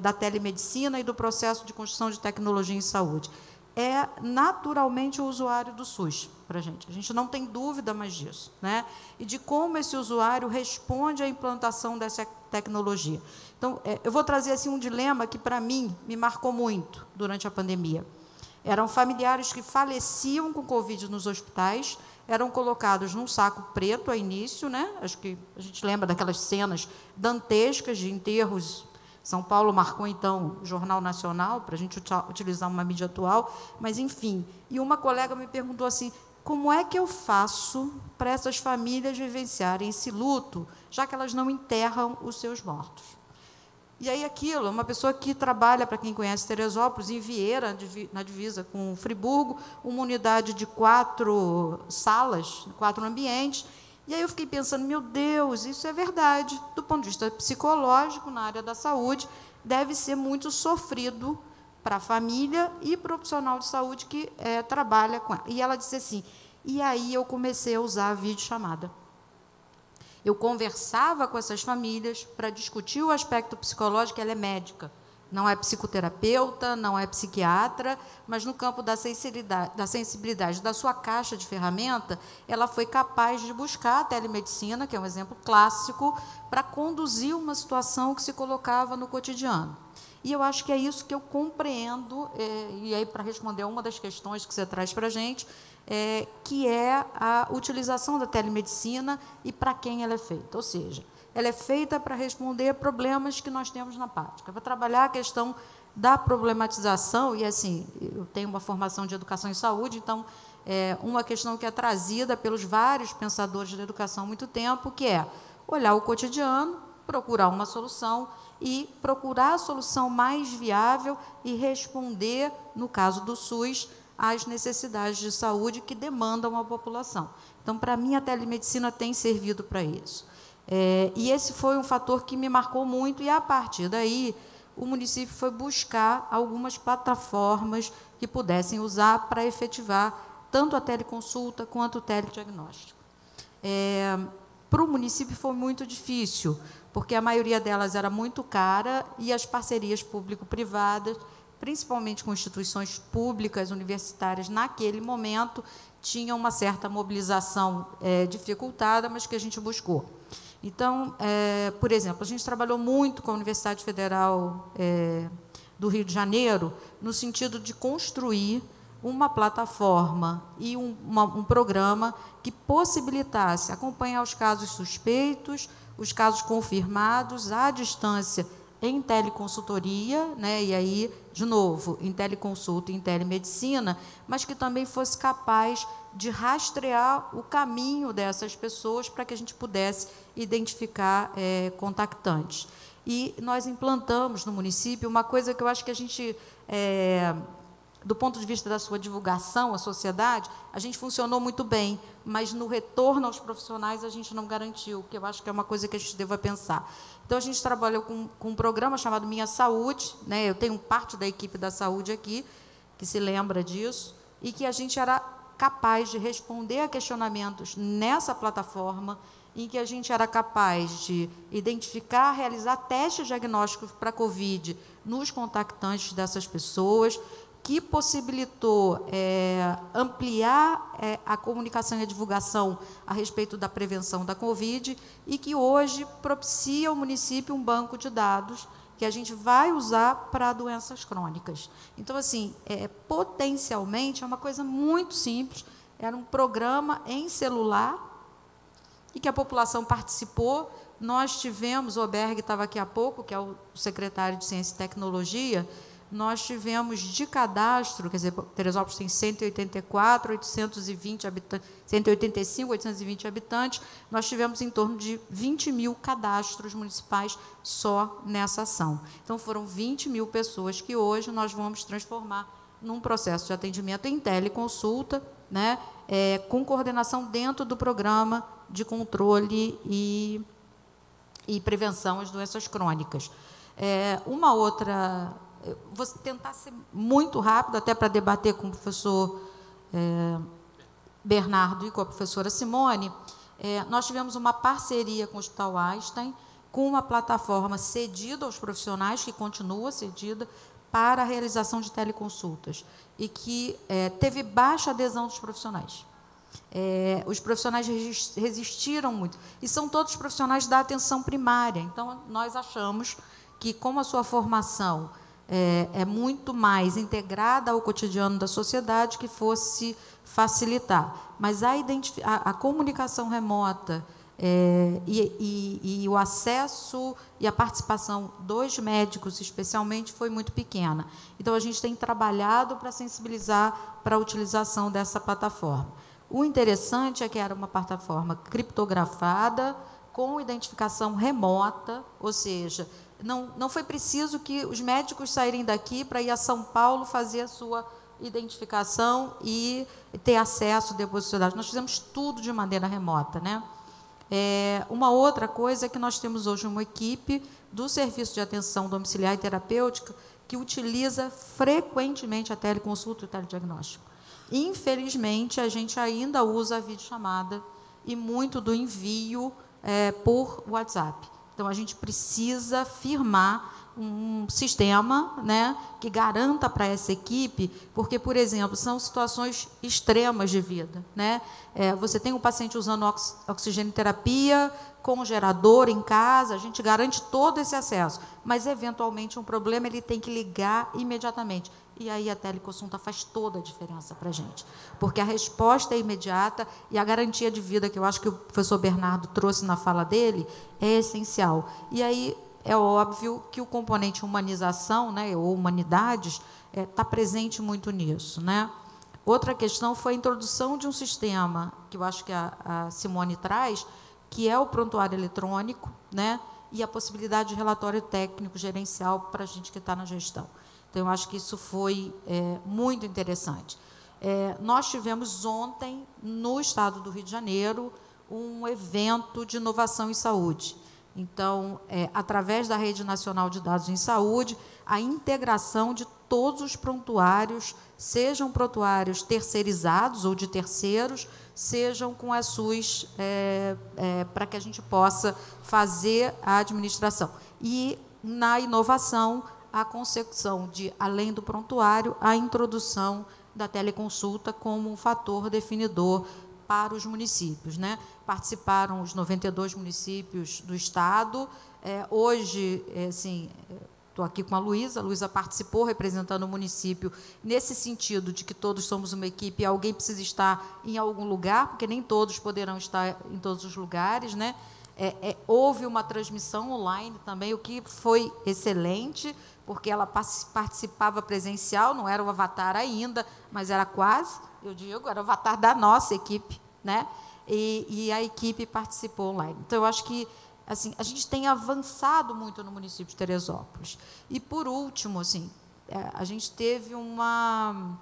da telemedicina e do processo de construção de tecnologia em saúde. É, naturalmente, o usuário do SUS para a gente. A gente não tem dúvida mais disso, né? E de como esse usuário responde à implantação dessa tecnologia. Então, eu vou trazer assim, um dilema que, para mim, me marcou muito durante a pandemia. Eram familiares que faleciam com Covid nos hospitais, eram colocados num saco preto a início, né? Acho que a gente lembra daquelas cenas dantescas de enterros. São Paulo marcou, então, o Jornal Nacional, para a gente utilizar uma mídia atual, mas, enfim. E uma colega me perguntou assim, como é que eu faço para essas famílias vivenciarem esse luto, já que elas não enterram os seus mortos? E aí aquilo, uma pessoa que trabalha, para quem conhece Teresópolis, em Vieira, na divisa com Friburgo, uma unidade de 4 salas, 4 ambientes, e aí eu fiquei pensando, meu Deus, isso é verdade, do ponto de vista psicológico, na área da saúde, deve ser muito sofrido para a família e para o profissional de saúde que trabalha com ela. E ela disse assim, e aí eu comecei a usar a videochamada. Eu conversava com essas famílias para discutir o aspecto psicológico, ela é médica, não é psicoterapeuta, não é psiquiatra, mas no campo da sensibilidade da sua caixa de ferramenta, ela foi capaz de buscar a telemedicina, que é um exemplo clássico, para conduzir uma situação que se colocava no cotidiano. E eu acho que é isso que eu compreendo, e aí para responder uma das questões que você traz para a gente, que é a utilização da telemedicina e para quem ela é feita. Ou seja, ela é feita para responder problemas que nós temos na prática, para trabalhar a questão da problematização, e assim, eu tenho uma formação de educação em saúde, então, uma questão que é trazida pelos vários pensadores da educação há muito tempo, que é olhar o cotidiano, procurar uma solução e procurar a solução mais viável e responder, no caso do SUS, às necessidades de saúde que demandam a população. Então, para mim, a telemedicina tem servido para isso. E esse foi um fator que me marcou muito, e, a partir daí, o município foi buscar algumas plataformas que pudessem usar para efetivar tanto a teleconsulta quanto o telediagnóstico. Para o município foi muito difícil, porque a maioria delas era muito cara e as parcerias público-privadas, principalmente com instituições públicas, universitárias, naquele momento, tinham uma certa mobilização dificultada, mas que a gente buscou. Então, por exemplo, a gente trabalhou muito com a Universidade Federal do Rio de Janeiro, no sentido de construir uma plataforma e um programa que possibilitasse acompanhar os casos suspeitos, os casos confirmados, à distância, em teleconsultoria, né, e aí, de novo, em teleconsulta e em telemedicina, mas que também fosse capaz de rastrear o caminho dessas pessoas para que a gente pudesse identificar contactantes. E nós implantamos no município uma coisa que eu acho que a gente, do ponto de vista da sua divulgação à sociedade, a gente funcionou muito bem, mas no retorno aos profissionais a gente não garantiu, que eu acho que é uma coisa que a gente deva pensar. Então, a gente trabalhou com um programa chamado Minha Saúde, né? Eu tenho parte da equipe da saúde aqui, que se lembra disso, e que a gente era capaz de responder a questionamentos nessa plataforma, em que a gente era capaz de identificar, realizar testes diagnósticos para COVID nos contactantes dessas pessoas, que possibilitou ampliar a comunicação e a divulgação a respeito da prevenção da COVID, e que hoje propicia ao município um banco de dados que a gente vai usar para doenças crônicas. Então, assim, potencialmente, é uma coisa muito simples, era um programa em celular, e que a população participou. Nós tivemos, o Oberg estava aqui há pouco, que é o secretário de Ciência e Tecnologia, nós tivemos de cadastro, quer dizer, Teresópolis tem 185, 820 habitantes, nós tivemos em torno de 20 mil cadastros municipais só nessa ação. Então, foram 20 mil pessoas que hoje nós vamos transformar num processo de atendimento em teleconsulta, né, com coordenação dentro do programa de controle e prevenção às doenças crônicas. Uma outra... Vou tentar ser muito rápido, até para debater com o professor Bernardo e com a professora Simone. Nós tivemos uma parceria com o Hospital Einstein, com uma plataforma cedida aos profissionais, que continua cedida, para a realização de teleconsultas, e que teve baixa adesão dos profissionais. Os profissionais resistiram muito, e são todos profissionais da atenção primária. Então, nós achamos que, como a sua formação é muito mais integrada ao cotidiano da sociedade, que fosse facilitar. Mas a comunicação remota e o acesso e a participação dos médicos, especialmente, foi muito pequena. Então, a gente tem trabalhado para sensibilizar para a utilização dessa plataforma. O interessante é que era uma plataforma criptografada, com identificação remota, ou seja, não foi preciso que os médicos saírem daqui para ir a São Paulo fazer a sua identificação e ter acesso depois à sociedade. Nós fizemos tudo de maneira remota, né? Uma outra coisa é que nós temos hoje uma equipe do Serviço de Atenção Domiciliar e Terapêutica que utiliza frequentemente a teleconsulta e o telediagnóstico. Infelizmente, a gente ainda usa a videochamada e muito do envio por WhatsApp. Então, a gente precisa firmar um sistema, né, que garanta para essa equipe, porque, por exemplo, são situações extremas de vida, né? Você tem um paciente usando oxigenoterapia com gerador em casa, a gente garante todo esse acesso, mas, eventualmente, um problema, ele tem que ligar imediatamente. E aí a teleconsulta faz toda a diferença para a gente, porque a resposta é imediata e a garantia de vida, que eu acho que o professor Bernardo trouxe na fala dele, é essencial. E aí é óbvio que o componente humanização, né, ou humanidades, está presente muito nisso, né? Outra questão foi a introdução de um sistema, que eu acho que a Simone traz, que é o prontuário eletrônico, né, e a possibilidade de relatório técnico gerencial para a gente que está na gestão. Então, eu acho que isso foi muito interessante. Nós tivemos ontem, no estado do Rio de Janeiro, um evento de inovação em saúde. Então, através da Rede Nacional de Dados em Saúde, a integração de todos os prontuários, sejam prontuários terceirizados ou de terceiros, sejam com a SUS, para que a gente possa fazer a administração. E, na inovação, a consecução de, além do prontuário, a introdução da teleconsulta como um fator definidor para os municípios, né? Participaram os 92 municípios do estado. Hoje, assim, estou aqui com a Luísa participou representando o município nesse sentido de que todos somos uma equipe e alguém precisa estar em algum lugar, porque nem todos poderão estar em todos os lugares, né? Houve uma transmissão online também, o que foi excelente, porque ela participava presencial, não era o avatar ainda, mas era quase, eu digo, era o avatar da nossa equipe, né? E a equipe participou online. Então, eu acho que, assim, a gente tem avançado muito no município de Teresópolis. E, por último, assim, a gente teve uma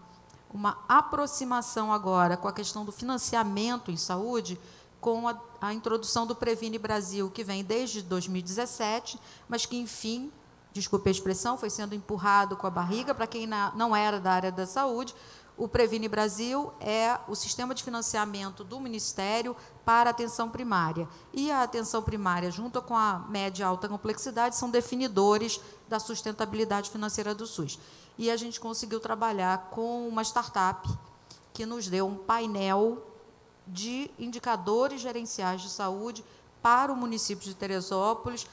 aproximação agora com a questão do financiamento em saúde, com a introdução do Previne Brasil, que vem desde 2017, mas que, enfim, desculpe a expressão, foi sendo empurrado com a barriga. Para quem não era da área da saúde, o Previne Brasil é o sistema de financiamento do Ministério para a atenção primária. E a atenção primária, junto com a média e alta complexidade, são definidores da sustentabilidade financeira do SUS. E a gente conseguiu trabalhar com uma startup que nos deu um painel de indicadores gerenciais de saúde para o município de Teresópolis,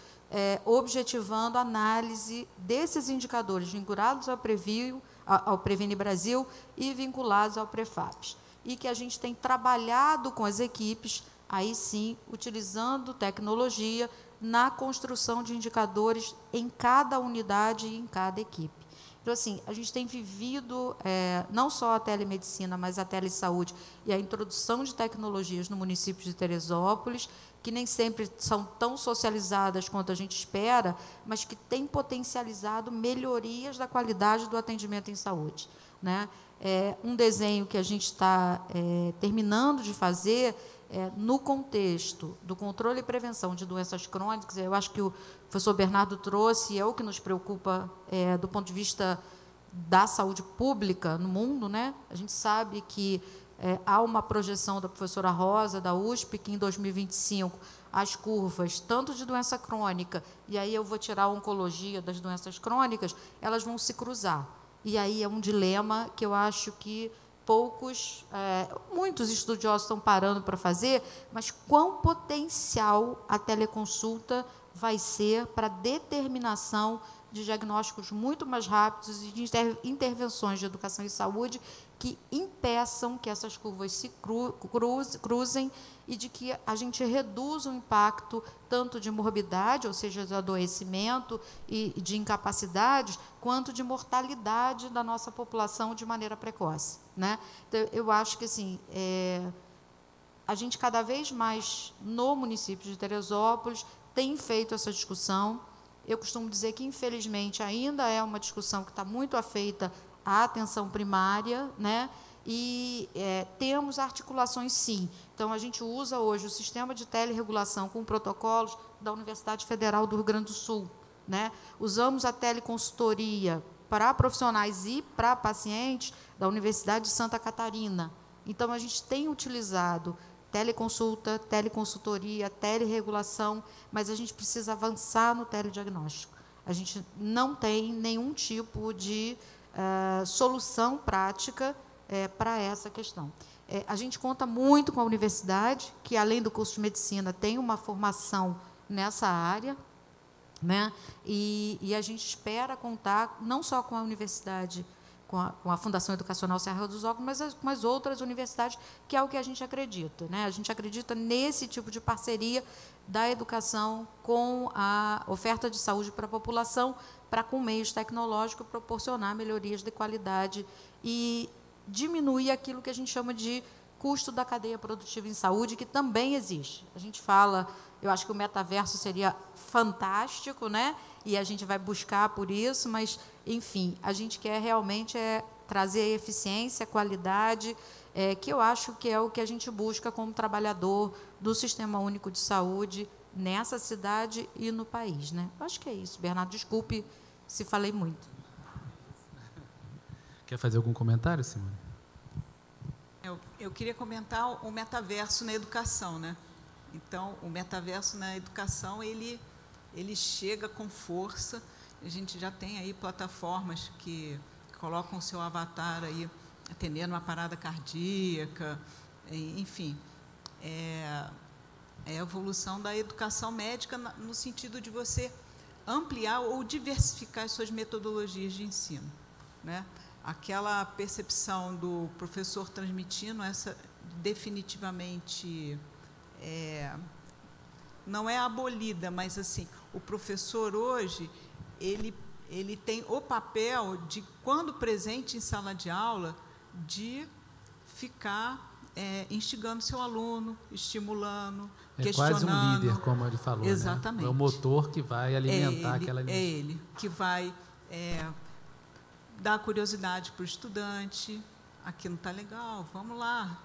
objetivando a análise desses indicadores vinculados ao Previne Brasil e vinculados ao Prefaps. E que a gente tem trabalhado com as equipes, aí sim, utilizando tecnologia na construção de indicadores em cada unidade e em cada equipe. Então, assim, a gente tem vivido não só a telemedicina, mas a telesaúde e a introdução de tecnologias no município de Teresópolis, que nem sempre são tão socializadas quanto a gente espera, mas que têm potencializado melhorias da qualidade do atendimento em saúde, né? Um desenho que a gente está terminando de fazer no contexto do controle e prevenção de doenças crônicas. Eu acho que o professor Bernardo trouxe, é o que nos preocupa do ponto de vista da saúde pública no mundo, né? A gente sabe que há uma projeção da professora Rosa, da USP, que em 2025 as curvas, tanto de doença crônica, e aí eu vou tirar a oncologia das doenças crônicas, elas vão se cruzar. E aí é um dilema que eu acho que muitos estudiosos estão parando para fazer, mas quão potencial a teleconsulta vai ser para determinação de diagnósticos muito mais rápidos e de intervenções de educação e saúde que impeçam que essas curvas se cruzem e de que a gente reduza o impacto tanto de morbidade, ou seja, de adoecimento e de incapacidades, quanto de mortalidade da nossa população de maneira precoce, né? Então, eu acho que, assim, a gente cada vez mais, no município de Teresópolis, tem feito essa discussão. Eu costumo dizer que, infelizmente, ainda é uma discussão que está muito afeita à atenção primária, né? e temos articulações, sim. Então, a gente usa hoje o sistema de teleregulação com protocolos da Universidade Federal do Rio Grande do Sul, né? Usamos a teleconsultoria para profissionais e para pacientes da Universidade de Santa Catarina. Então, a gente tem utilizado teleconsulta, teleconsultoria, teleregulação, mas a gente precisa avançar no telediagnóstico. A gente não tem nenhum tipo de solução prática para essa questão. A gente conta muito com a universidade, que, além do curso de medicina, tem uma formação nessa área, né? E a gente espera contar não só com a universidade, com a Fundação Educacional Serra dos Óculos, mas com as outras universidades, que é o que a gente acredita, né? A gente acredita nesse tipo de parceria da educação com a oferta de saúde para a população, para, com meios tecnológicos, proporcionar melhorias de qualidade e diminuir aquilo que a gente chama de custo da cadeia produtiva em saúde, que também existe. A gente fala, eu acho que o metaverso seria fantástico, né? E a gente vai buscar por isso, mas, enfim, a gente quer realmente trazer eficiência, qualidade, que eu acho que é o que a gente busca como trabalhador do Sistema Único de Saúde nessa cidade e no país, né? Acho que é isso. Bernardo, desculpe se falei muito. Quer fazer algum comentário, Simone? Eu queria comentar o metaverso na educação, né? Então, o metaverso na educação, ele chega com força. A gente já tem aí plataformas que colocam o seu avatar aí atendendo uma parada cardíaca, enfim. É a evolução da educação médica no sentido de você ampliar ou diversificar as suas metodologias de ensino, né? Aquela percepção do professor transmitindo, essa definitivamente não é abolida, mas assim, o professor hoje, ele tem o papel de, quando presente em sala de aula, de ficar instigando seu aluno, estimulando, questionando. É quase um líder, como ele falou. Exatamente. Né? É o motor que vai alimentar aquela iniciativa. É ele que vai dar curiosidade para o estudante. Aqui não está legal, vamos lá.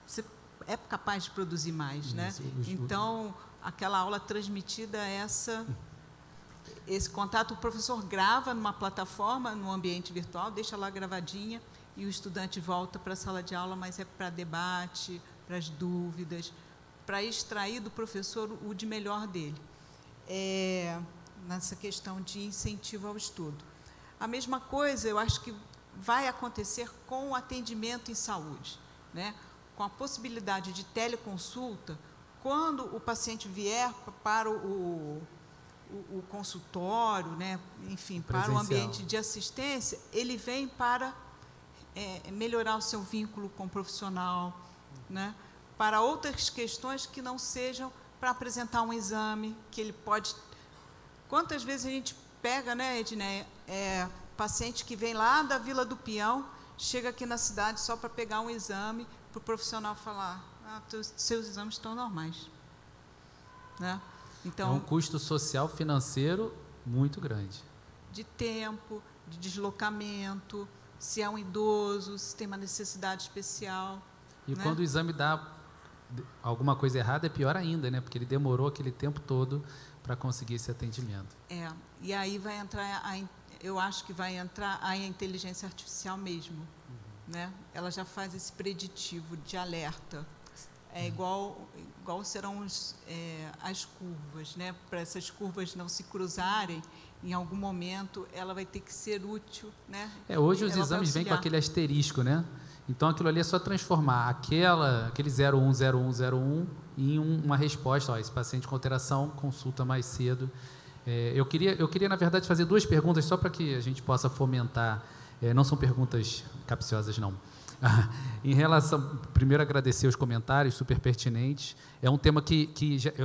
Você é capaz de produzir mais, né? Então, aquela aula transmitida, esse contato, o professor grava numa plataforma, no ambiente virtual, deixa lá gravadinha, e o estudante volta para a sala de aula, mas é para debate, para as dúvidas, para extrair do professor o de melhor dele, nessa questão de incentivo ao estudo. A mesma coisa, eu acho que vai acontecer com o atendimento em saúde, né? Com a possibilidade de teleconsulta, quando o paciente vier para o consultório, né? Enfim, para o ambiente de assistência, ele vem para melhorar o seu vínculo com o profissional, né? Para outras questões que não sejam para apresentar um exame, que ele pode... Quantas vezes a gente pega, né, Edneia, paciente que vem lá da Vila do Peão, chega aqui na cidade só para pegar um exame, para o profissional falar, seus exames estão normais, né? Então, é um custo social, financeiro muito grande. De tempo, de deslocamento, se é um idoso, se tem uma necessidade especial. E, né? Quando o exame dá alguma coisa errada, é pior ainda, né? Porque ele demorou aquele tempo todo para conseguir esse atendimento. E aí vai entrar, eu acho que vai entrar a inteligência artificial mesmo, né? Ela já faz esse preditivo de alerta. Igual serão as curvas, né? Para essas curvas não se cruzarem, em algum momento ela vai ter que ser útil, né? Hoje os exames vêm com aquele asterisco, né? Então aquilo ali é só transformar aquele 010101 em uma resposta. Ó, esse paciente com alteração consulta mais cedo. Eu queria, na verdade, fazer duas perguntas só para que a gente possa fomentar. Não são perguntas capciosas, não. Em relação, primeiro agradecer os comentários super pertinentes. É um tema que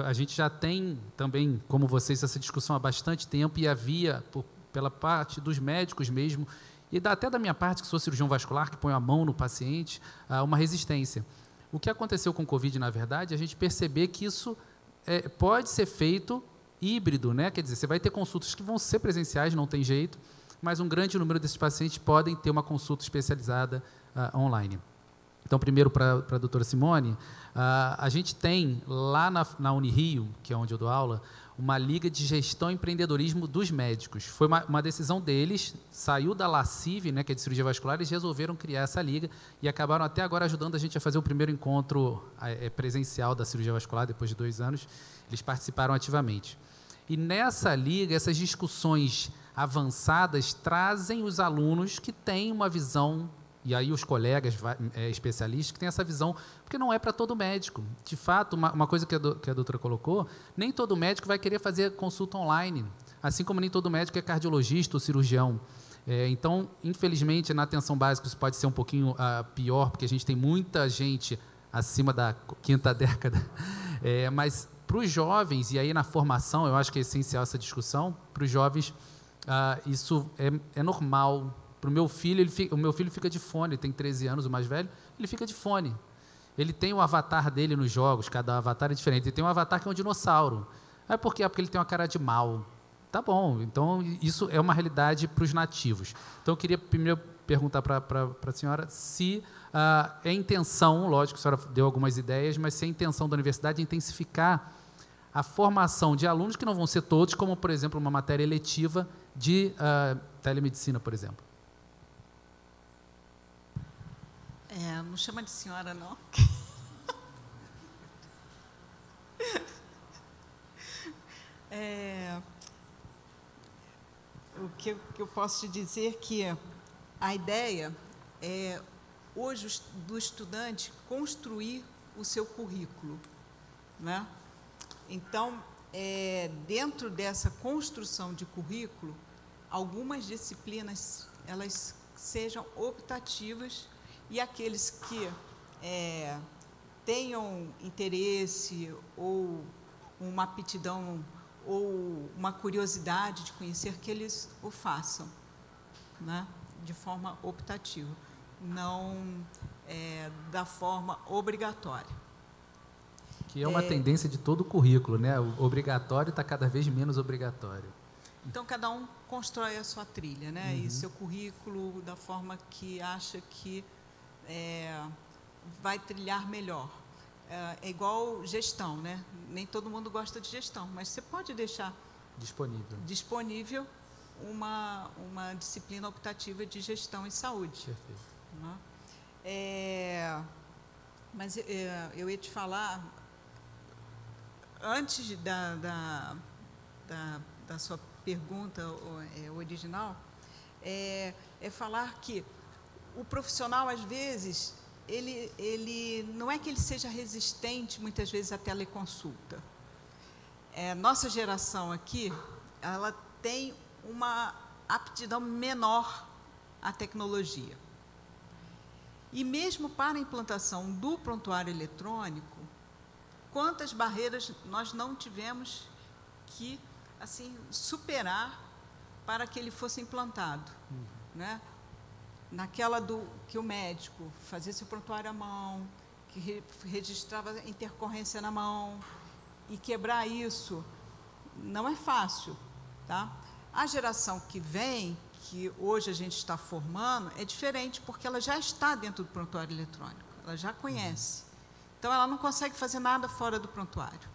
a gente já tem também, como vocês, essa discussão há bastante tempo, e havia, pela parte dos médicos mesmo, e até da minha parte, que sou cirurgião vascular, que põe a mão no paciente, uma resistência. O que aconteceu com o Covid, na verdade, é a gente perceber que isso pode ser feito híbrido, né? Quer dizer, você vai ter consultas que vão ser presenciais, não tem jeito, mas um grande número desses pacientes podem ter uma consulta especializada online. Então, primeiro para a doutora Simone, a gente tem lá na Unirio, que é onde eu dou aula, uma liga de gestão e empreendedorismo dos médicos. Foi uma decisão deles, saiu da LACIV, né, que é de cirurgia vascular, eles resolveram criar essa liga e acabaram até agora ajudando a gente a fazer o primeiro encontro presencial da cirurgia vascular, depois de 2 anos, eles participaram ativamente. E nessa liga, essas discussões avançadas trazem os alunos que têm uma visão, e aí os colegas especialistas que têm essa visão, porque não é para todo médico. De fato, uma coisa que a doutora colocou, nem todo médico vai querer fazer consulta online, assim como nem todo médico é cardiologista ou cirurgião. Então, infelizmente, na atenção básica isso pode ser um pouquinho pior, porque a gente tem muita gente acima da 5ª década, mas para os jovens, e aí na formação, eu acho que é essencial essa discussão, para os jovens, isso é normal. Para o meu filho, o meu filho fica de fone, ele tem 13 anos, o mais velho, ele fica de fone. Ele tem o avatar dele nos jogos, cada avatar é diferente. Ele tem um avatar que é um dinossauro. Por quê? Porque ele tem uma cara de mal. Tá bom, então isso é uma realidade para os nativos. Então eu queria primeiro perguntar para a senhora se é intenção, lógico, a senhora deu algumas ideias, mas se é intenção da universidade intensificar a formação de alunos, que não vão ser todos, como, por exemplo, uma matéria eletiva de telemedicina, por exemplo. Não chama de senhora, não. O que eu posso te dizer é que a ideia é, hoje, do estudante construir o seu currículo, né? Então, dentro dessa construção de currículo, algumas disciplinas, elas sejam optativas, e aqueles que tenham interesse ou uma aptidão ou uma curiosidade de conhecer, que eles o façam, né? De forma optativa, não da forma obrigatória. Que é uma tendência de todo o currículo, né? O obrigatório está cada vez menos obrigatório. Então, cada um constrói a sua trilha, né? E seu currículo da forma que acha que vai trilhar melhor. É igual gestão, né? Nem todo mundo gosta de gestão, mas você pode deixar disponível uma disciplina optativa de gestão em saúde. Perfeito. Né? Mas eu ia te falar, antes da sua pergunta original, falar que o profissional, às vezes, ele não é que ele seja resistente, muitas vezes, à teleconsulta. Nossa geração aqui, ela tem uma aptidão menor à tecnologia. E mesmo para a implantação do prontuário eletrônico, quantas barreiras nós não tivemos que superar para que ele fosse implantado, né? Naquela que o médico fazia seu prontuário à mão, que registrava intercorrência na mão, e quebrar isso não é fácil, tá? A geração que vem, que hoje a gente está formando, é diferente, porque ela já está dentro do prontuário eletrônico, ela já conhece. Então, ela não consegue fazer nada fora do prontuário.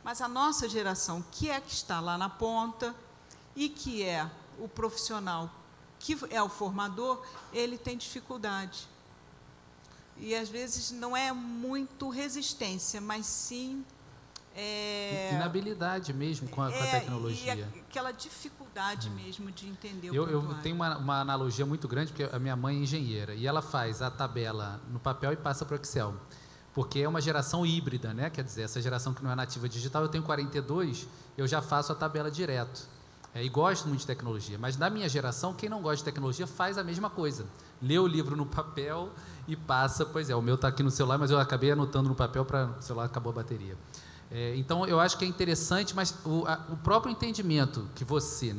Mas a nossa geração, que está lá na ponta, e que é o profissional, que é o formador, ele tem dificuldade. E, às vezes, não é muito resistência, mas sim... inabilidade mesmo com a tecnologia. E aquela dificuldade mesmo de entender o Eu prontuário. tenho uma analogia muito grande, porque a minha mãe é engenheira, e ela faz a tabela no papel e passa para o Excel. Porque é uma geração híbrida, né? Quer dizer, essa geração que não é nativa digital, eu tenho 42, eu já faço a tabela direto. E gosto muito de tecnologia, mas na minha geração, quem não gosta de tecnologia faz a mesma coisa. Lê o livro no papel e passa, o meu está aqui no celular, mas eu acabei anotando no papel para o celular, acabou a bateria. Então, eu acho que é interessante, mas o próprio entendimento que você,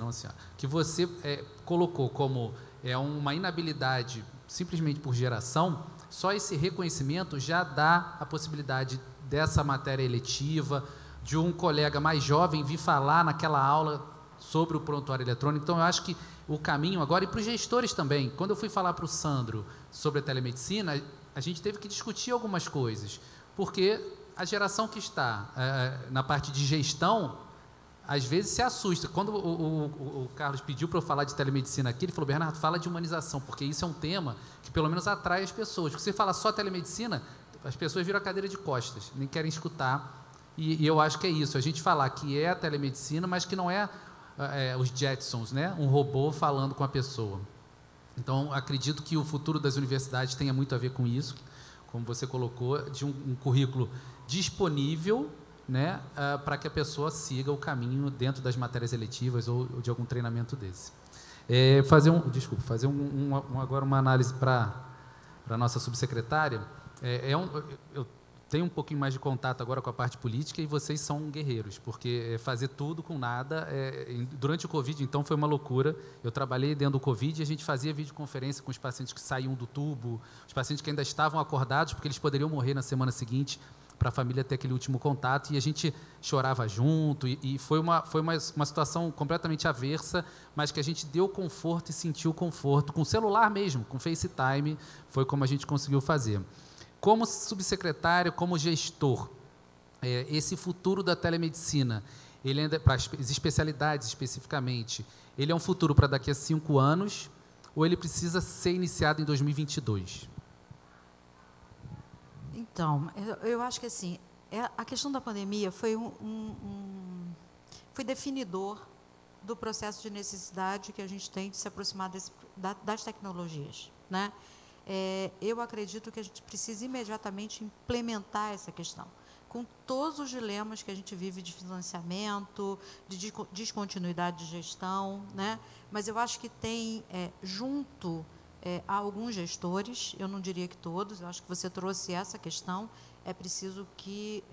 colocou como uma inabilidade simplesmente por geração, só esse reconhecimento já dá a possibilidade dessa matéria eletiva, de um colega mais jovem vir falar naquela aula sobre o prontuário eletrônico. Então, eu acho que o caminho agora, e para os gestores também, quando eu fui falar para o Sandro sobre a telemedicina, a gente teve que discutir algumas coisas, porque a geração que está na parte de gestão, às vezes se assusta. Quando o Carlos pediu para eu falar de telemedicina aqui, ele falou: Bernardo, fala de humanização, porque isso é um tema que pelo menos atrai as pessoas. Porque você fala só telemedicina, as pessoas viram a cadeira de costas, nem querem escutar. E eu acho que é isso, a gente falar que é a telemedicina, mas que não é, os Jetsons, né? Um robô falando com a pessoa. Então, acredito que o futuro das universidades tenha muito a ver com isso, como você colocou, de um currículo disponível, né, para que a pessoa siga o caminho dentro das matérias eletivas ou de algum treinamento desse. Agora uma análise para a nossa subsecretária. Eu tenho um pouquinho mais de contato agora com a parte política e vocês são guerreiros, porque fazer tudo com nada, durante o Covid, então, foi uma loucura. Eu trabalhei dentro do Covid e a gente fazia videoconferência com os pacientes que saíam do tubo, os pacientes que ainda estavam acordados, porque eles poderiam morrer na semana seguinte, para a família ter aquele último contato, e a gente chorava junto, e foi uma situação completamente aversa, mas que a gente deu conforto e sentiu conforto, com o celular mesmo, com FaceTime, foi como a gente conseguiu fazer. Como subsecretário, como gestor, esse futuro da telemedicina, ele ainda, para as especialidades especificamente, ele é um futuro para daqui a 5 anos, ou ele precisa ser iniciado em 2022? Então, eu acho que assim, a questão da pandemia foi foi definidor do processo de necessidade que a gente tem de se aproximar das tecnologias, né? Eu acredito que a gente precisa imediatamente implementar essa questão, com todos os dilemas que a gente vive de financiamento, de descontinuidade de gestão, né? Mas eu acho que tem, junto a alguns gestores, eu não diria que todos, eu acho que você trouxe essa questão, é preciso que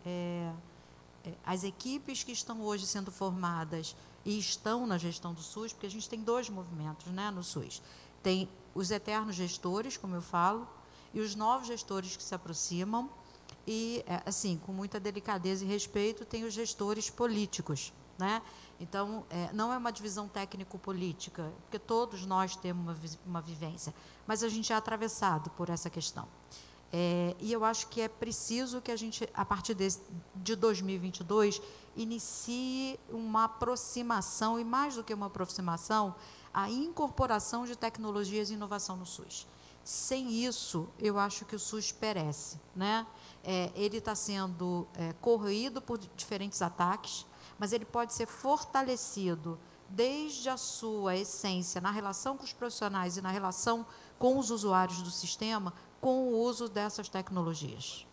as equipes que estão hoje sendo formadas e estão na gestão do SUS, porque a gente tem 2 movimentos, né, no SUS. Tem os eternos gestores, como eu falo, e os novos gestores que se aproximam, e, assim, com muita delicadeza e respeito, tem os gestores políticos, né? Então, não é uma divisão técnico-política, porque todos nós temos uma vivência, mas a gente é atravessado por essa questão. E eu acho que é preciso que a gente, a partir de 2022, inicie uma aproximação, e mais do que uma aproximação, a incorporação de tecnologias e inovação no SUS. Sem isso, eu acho que o SUS perece, né? Ele está sendo corroído por diferentes ataques, mas ele pode ser fortalecido desde a sua essência, na relação com os profissionais e na relação com os usuários do sistema, com o uso dessas tecnologias.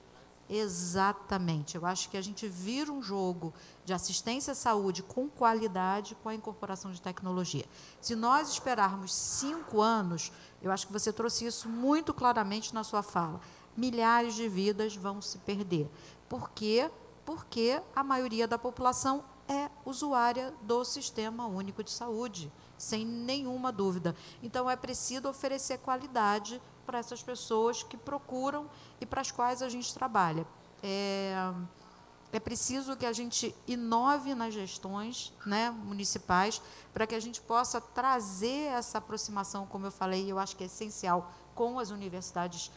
Exatamente. Eu acho que a gente vira um jogo de assistência à saúde com qualidade, com a incorporação de tecnologia. Se nós esperarmos 5 anos, eu acho que você trouxe isso muito claramente na sua fala, milhares de vidas vão se perder. Por quê? Porque a maioria da população é usuária do Sistema Único de Saúde, sem nenhuma dúvida. Então, é preciso oferecer qualidade para essas pessoas que procuram e para as quais a gente trabalha. É preciso que a gente inove nas gestões, né, municipais, para que a gente possa trazer essa aproximação, como eu falei, eu acho que é essencial, com as universidades.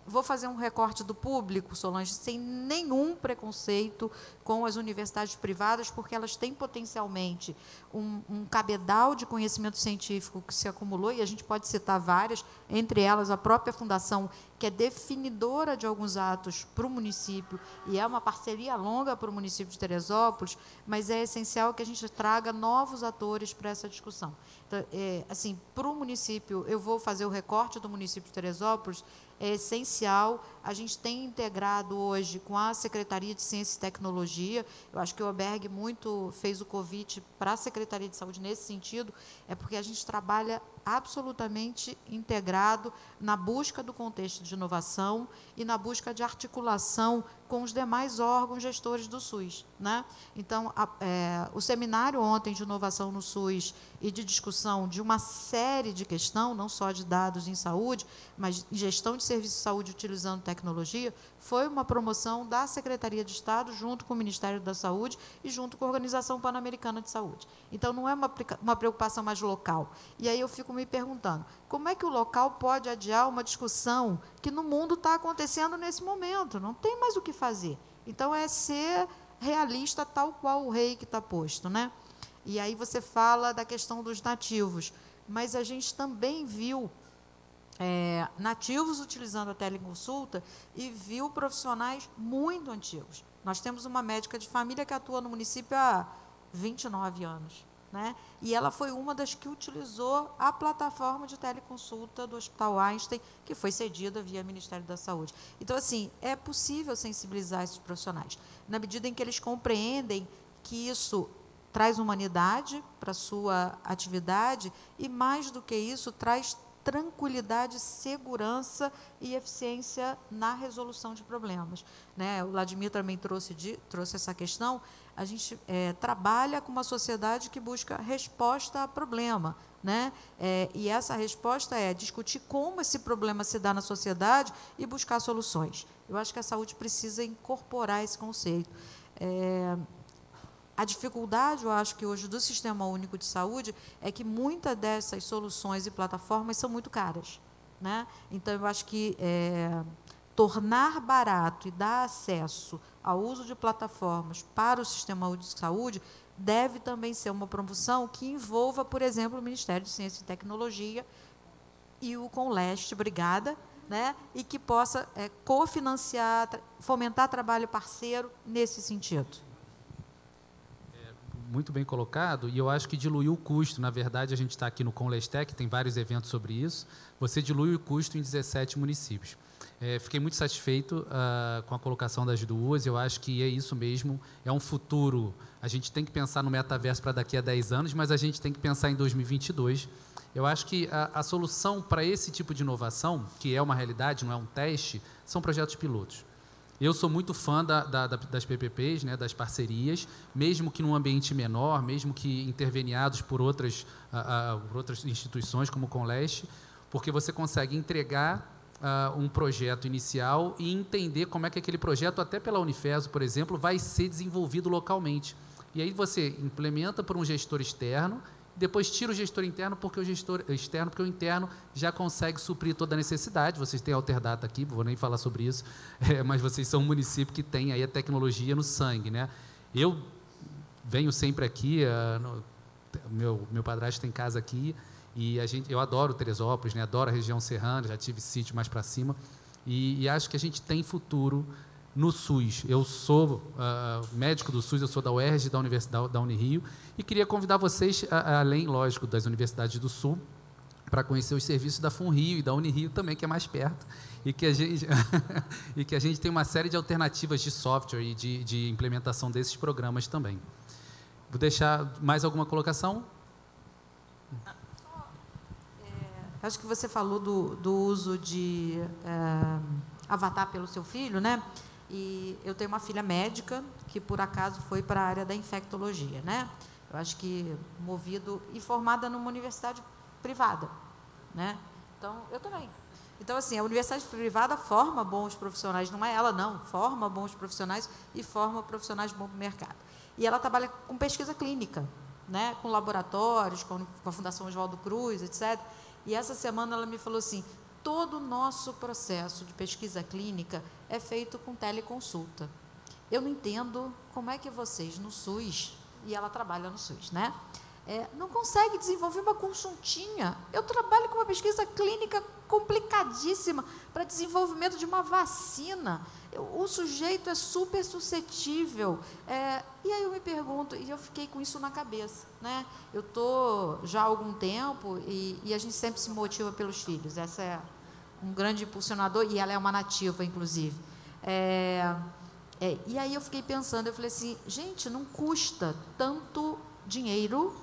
Vou fazer um recorte do público, Solange, sem nenhum preconceito com as universidades privadas, porque elas têm potencialmente um cabedal de conhecimento científico que se acumulou, e a gente pode citar várias, entre elas a própria Fundação, que é definidora de alguns atos para o município, e é uma parceria longa para o município de Teresópolis, mas é essencial que a gente traga novos atores para essa discussão. Então, assim, para o município, eu vou fazer o recorte do município de Teresópolis, é essencial, a gente tem integrado hoje com a Secretaria de Ciência e Tecnologia, eu acho que o Oberg muito fez o convite para a Secretaria de Saúde nesse sentido, porque a gente trabalha absolutamente integrado na busca do contexto de inovação e na busca de articulação com os demais órgãos gestores do SUS, né? Então, o seminário ontem de inovação no SUS e de discussão de uma série de questões, não só de dados em saúde, mas gestão de serviços de saúde utilizando tecnologia, foi uma promoção da Secretaria de Estado junto com o Ministério da Saúde e junto com a Organização Pan-Americana de Saúde. Então, não é uma preocupação mais local. E aí eu fico me perguntando, como é que o local pode adiar uma discussão que no mundo está acontecendo nesse momento? Não tem mais o que fazer. Então, é ser realista tal qual o rei que está posto, né? E aí você fala da questão dos nativos, mas a gente também viu nativos utilizando a teleconsulta e viu profissionais muito antigos. Nós temos uma médica de família que atua no município há 29 anos, né? E ela foi uma das que utilizou a plataforma de teleconsulta do Hospital Einstein, que foi cedida via Ministério da Saúde. Então, assim, é possível sensibilizar esses profissionais, na medida em que eles compreendem que isso traz humanidade para a sua atividade e, mais do que isso, traz tranquilidade, segurança e eficiência na resolução de problemas, né? O Vladimir também trouxe essa questão. A gente trabalha com uma sociedade que busca resposta a problema, né? E essa resposta é discutir como esse problema se dá na sociedade e buscar soluções. Eu acho que a saúde precisa incorporar esse conceito. A dificuldade, eu acho que hoje, do Sistema Único de Saúde é que muitas dessas soluções e plataformas são muito caras, né? Então, eu acho que tornar barato e dar acesso ao uso de plataformas para o Sistema Único de Saúde deve também ser uma promoção que envolva, por exemplo, o Ministério de Ciência e Tecnologia e o CONLEST, obrigada, né? E que possa cofinanciar, fomentar trabalho parceiro nesse sentido. Muito bem colocado, e eu acho que diluiu o custo. Na verdade, a gente está aqui no Conlestec, tem vários eventos sobre isso. Você dilui o custo em 17 municípios. Fiquei muito satisfeito com a colocação das duas. Eu acho que é isso mesmo, é um futuro. A gente tem que pensar no metaverso para daqui a 10 anos, mas a gente tem que pensar em 2022. Eu acho que a solução para esse tipo de inovação, que é uma realidade, não é um teste, são projetos pilotos. Eu sou muito fã das PPPs, né, das parcerias, mesmo que num ambiente menor, mesmo que interveniados por outras instituições, como o CONLEST, porque você consegue entregar um projeto inicial e entender como é que aquele projeto, até pela Unifeso, por exemplo, vai ser desenvolvido localmente. E aí você implementa por um gestor externo, depois tira o gestor interno, porque o interno já consegue suprir toda a necessidade. Vocês têm a Alterdata aqui, não vou nem falar sobre isso, mas vocês são um município que tem aí a tecnologia no sangue, né? Eu venho sempre aqui, meu padrasto tem casa aqui, e eu adoro Teresópolis, né? Adoro a região serrana, já tive sítio mais para cima, e acho que a gente tem futuro no SUS. Eu sou médico do SUS, eu sou da UERJ, da Universidade da Unirio, e queria convidar vocês, além, lógico, das universidades do Sul, para conhecer os serviços da FUNRIO e da Unirio também, que é mais perto, e que a gente tem uma série de alternativas de software e de implementação desses programas também. Vou deixar mais alguma colocação? Acho que você falou do uso de avatar pelo seu filho, né? E eu tenho uma filha médica que, por acaso, foi para a área da infectologia, né? Eu acho que movido e formada numa universidade privada, né? Então, eu também. Então, assim, a universidade privada forma bons profissionais, não é ela, não, forma bons profissionais e forma profissionais bons para o mercado. E ela trabalha com pesquisa clínica, né? Com laboratórios, com a Fundação Oswaldo Cruz, etc. E essa semana ela me falou assim: todo o nosso processo de pesquisa clínica é feito com teleconsulta. Eu não entendo como é que vocês no SUS, e ela trabalha no SUS, né? Não consegue desenvolver uma consultinha. Eu trabalho com uma pesquisa clínica complicadíssima para desenvolvimento de uma vacina. O sujeito é super suscetível. E aí eu me pergunto, e eu fiquei com isso na cabeça, né? Eu estou já há algum tempo e a gente sempre se motiva pelos filhos. Essa é um grande impulsionador, e ela é uma nativa, inclusive. E aí eu fiquei pensando, eu falei assim, gente, não custa tanto dinheiro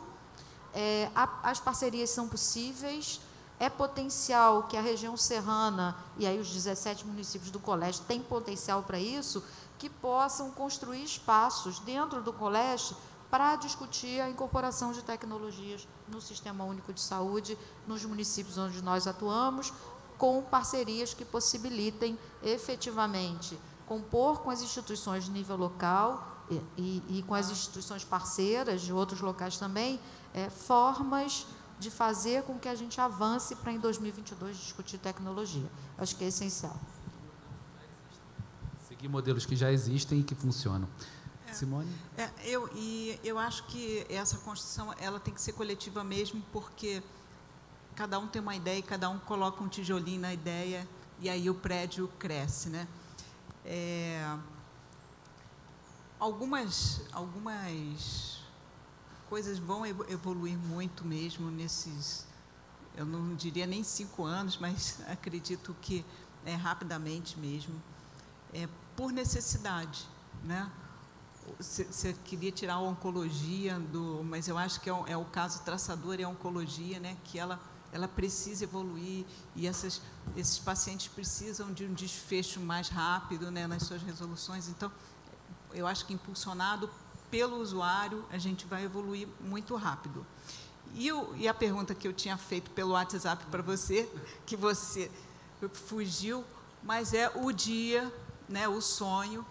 As parcerias são possíveis, é potencial que a região serrana, e aí os 17 municípios do colégio têm potencial para isso, que possam construir espaços dentro do colégio para discutir a incorporação de tecnologias no Sistema Único de Saúde, nos municípios onde nós atuamos, com parcerias que possibilitem efetivamente compor com as instituições de nível local e com as instituições parceiras de outros locais também, formas de fazer com que a gente avance para, em 2022, discutir tecnologia. Acho que é essencial. Seguir modelos que já existem e que funcionam. Simone? Eu acho que essa construção ela tem que ser coletiva mesmo, porque cada um tem uma ideia e cada um coloca um tijolinho na ideia e aí o prédio cresce, né? Algumas coisas vão evoluir muito mesmo nesses, eu não diria nem 5 anos, mas acredito que rapidamente mesmo, por necessidade, né? Você queria tirar a oncologia, mas eu acho que é o caso traçador e a oncologia, né? Que ela precisa evoluir e esses pacientes precisam de um desfecho mais rápido, né, nas suas resoluções. Então, eu acho que impulsionado pelo usuário, a gente vai evoluir muito rápido. E a pergunta que eu tinha feito pelo WhatsApp para você, que você fugiu, mas é o dia, né, o sonho,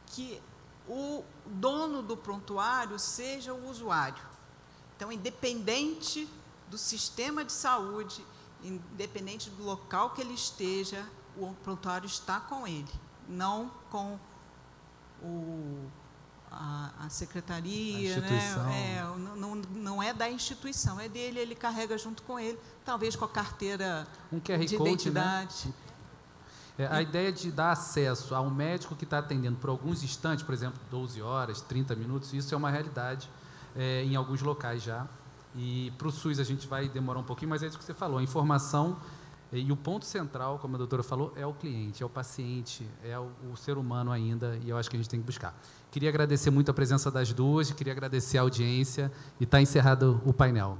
que o dono do prontuário seja o usuário. Então, independente do sistema de saúde, independente do local que ele esteja, o prontuário está com ele, não com a secretaria, a instituição, né? Não é da instituição, é dele, ele carrega junto com ele, talvez com a carteira de identidade. Né? A ideia de dar acesso a um médico que está atendendo por alguns instantes, por exemplo, 12 horas, 30 minutos, isso é uma realidade em alguns locais já. E para o SUS a gente vai demorar um pouquinho, mas é isso que você falou, a informação e o ponto central, como a doutora falou, é o cliente, é o paciente, é o ser humano ainda, e eu acho que a gente tem que buscar. Queria agradecer muito a presença das duas, queria agradecer a audiência e está encerrado o painel.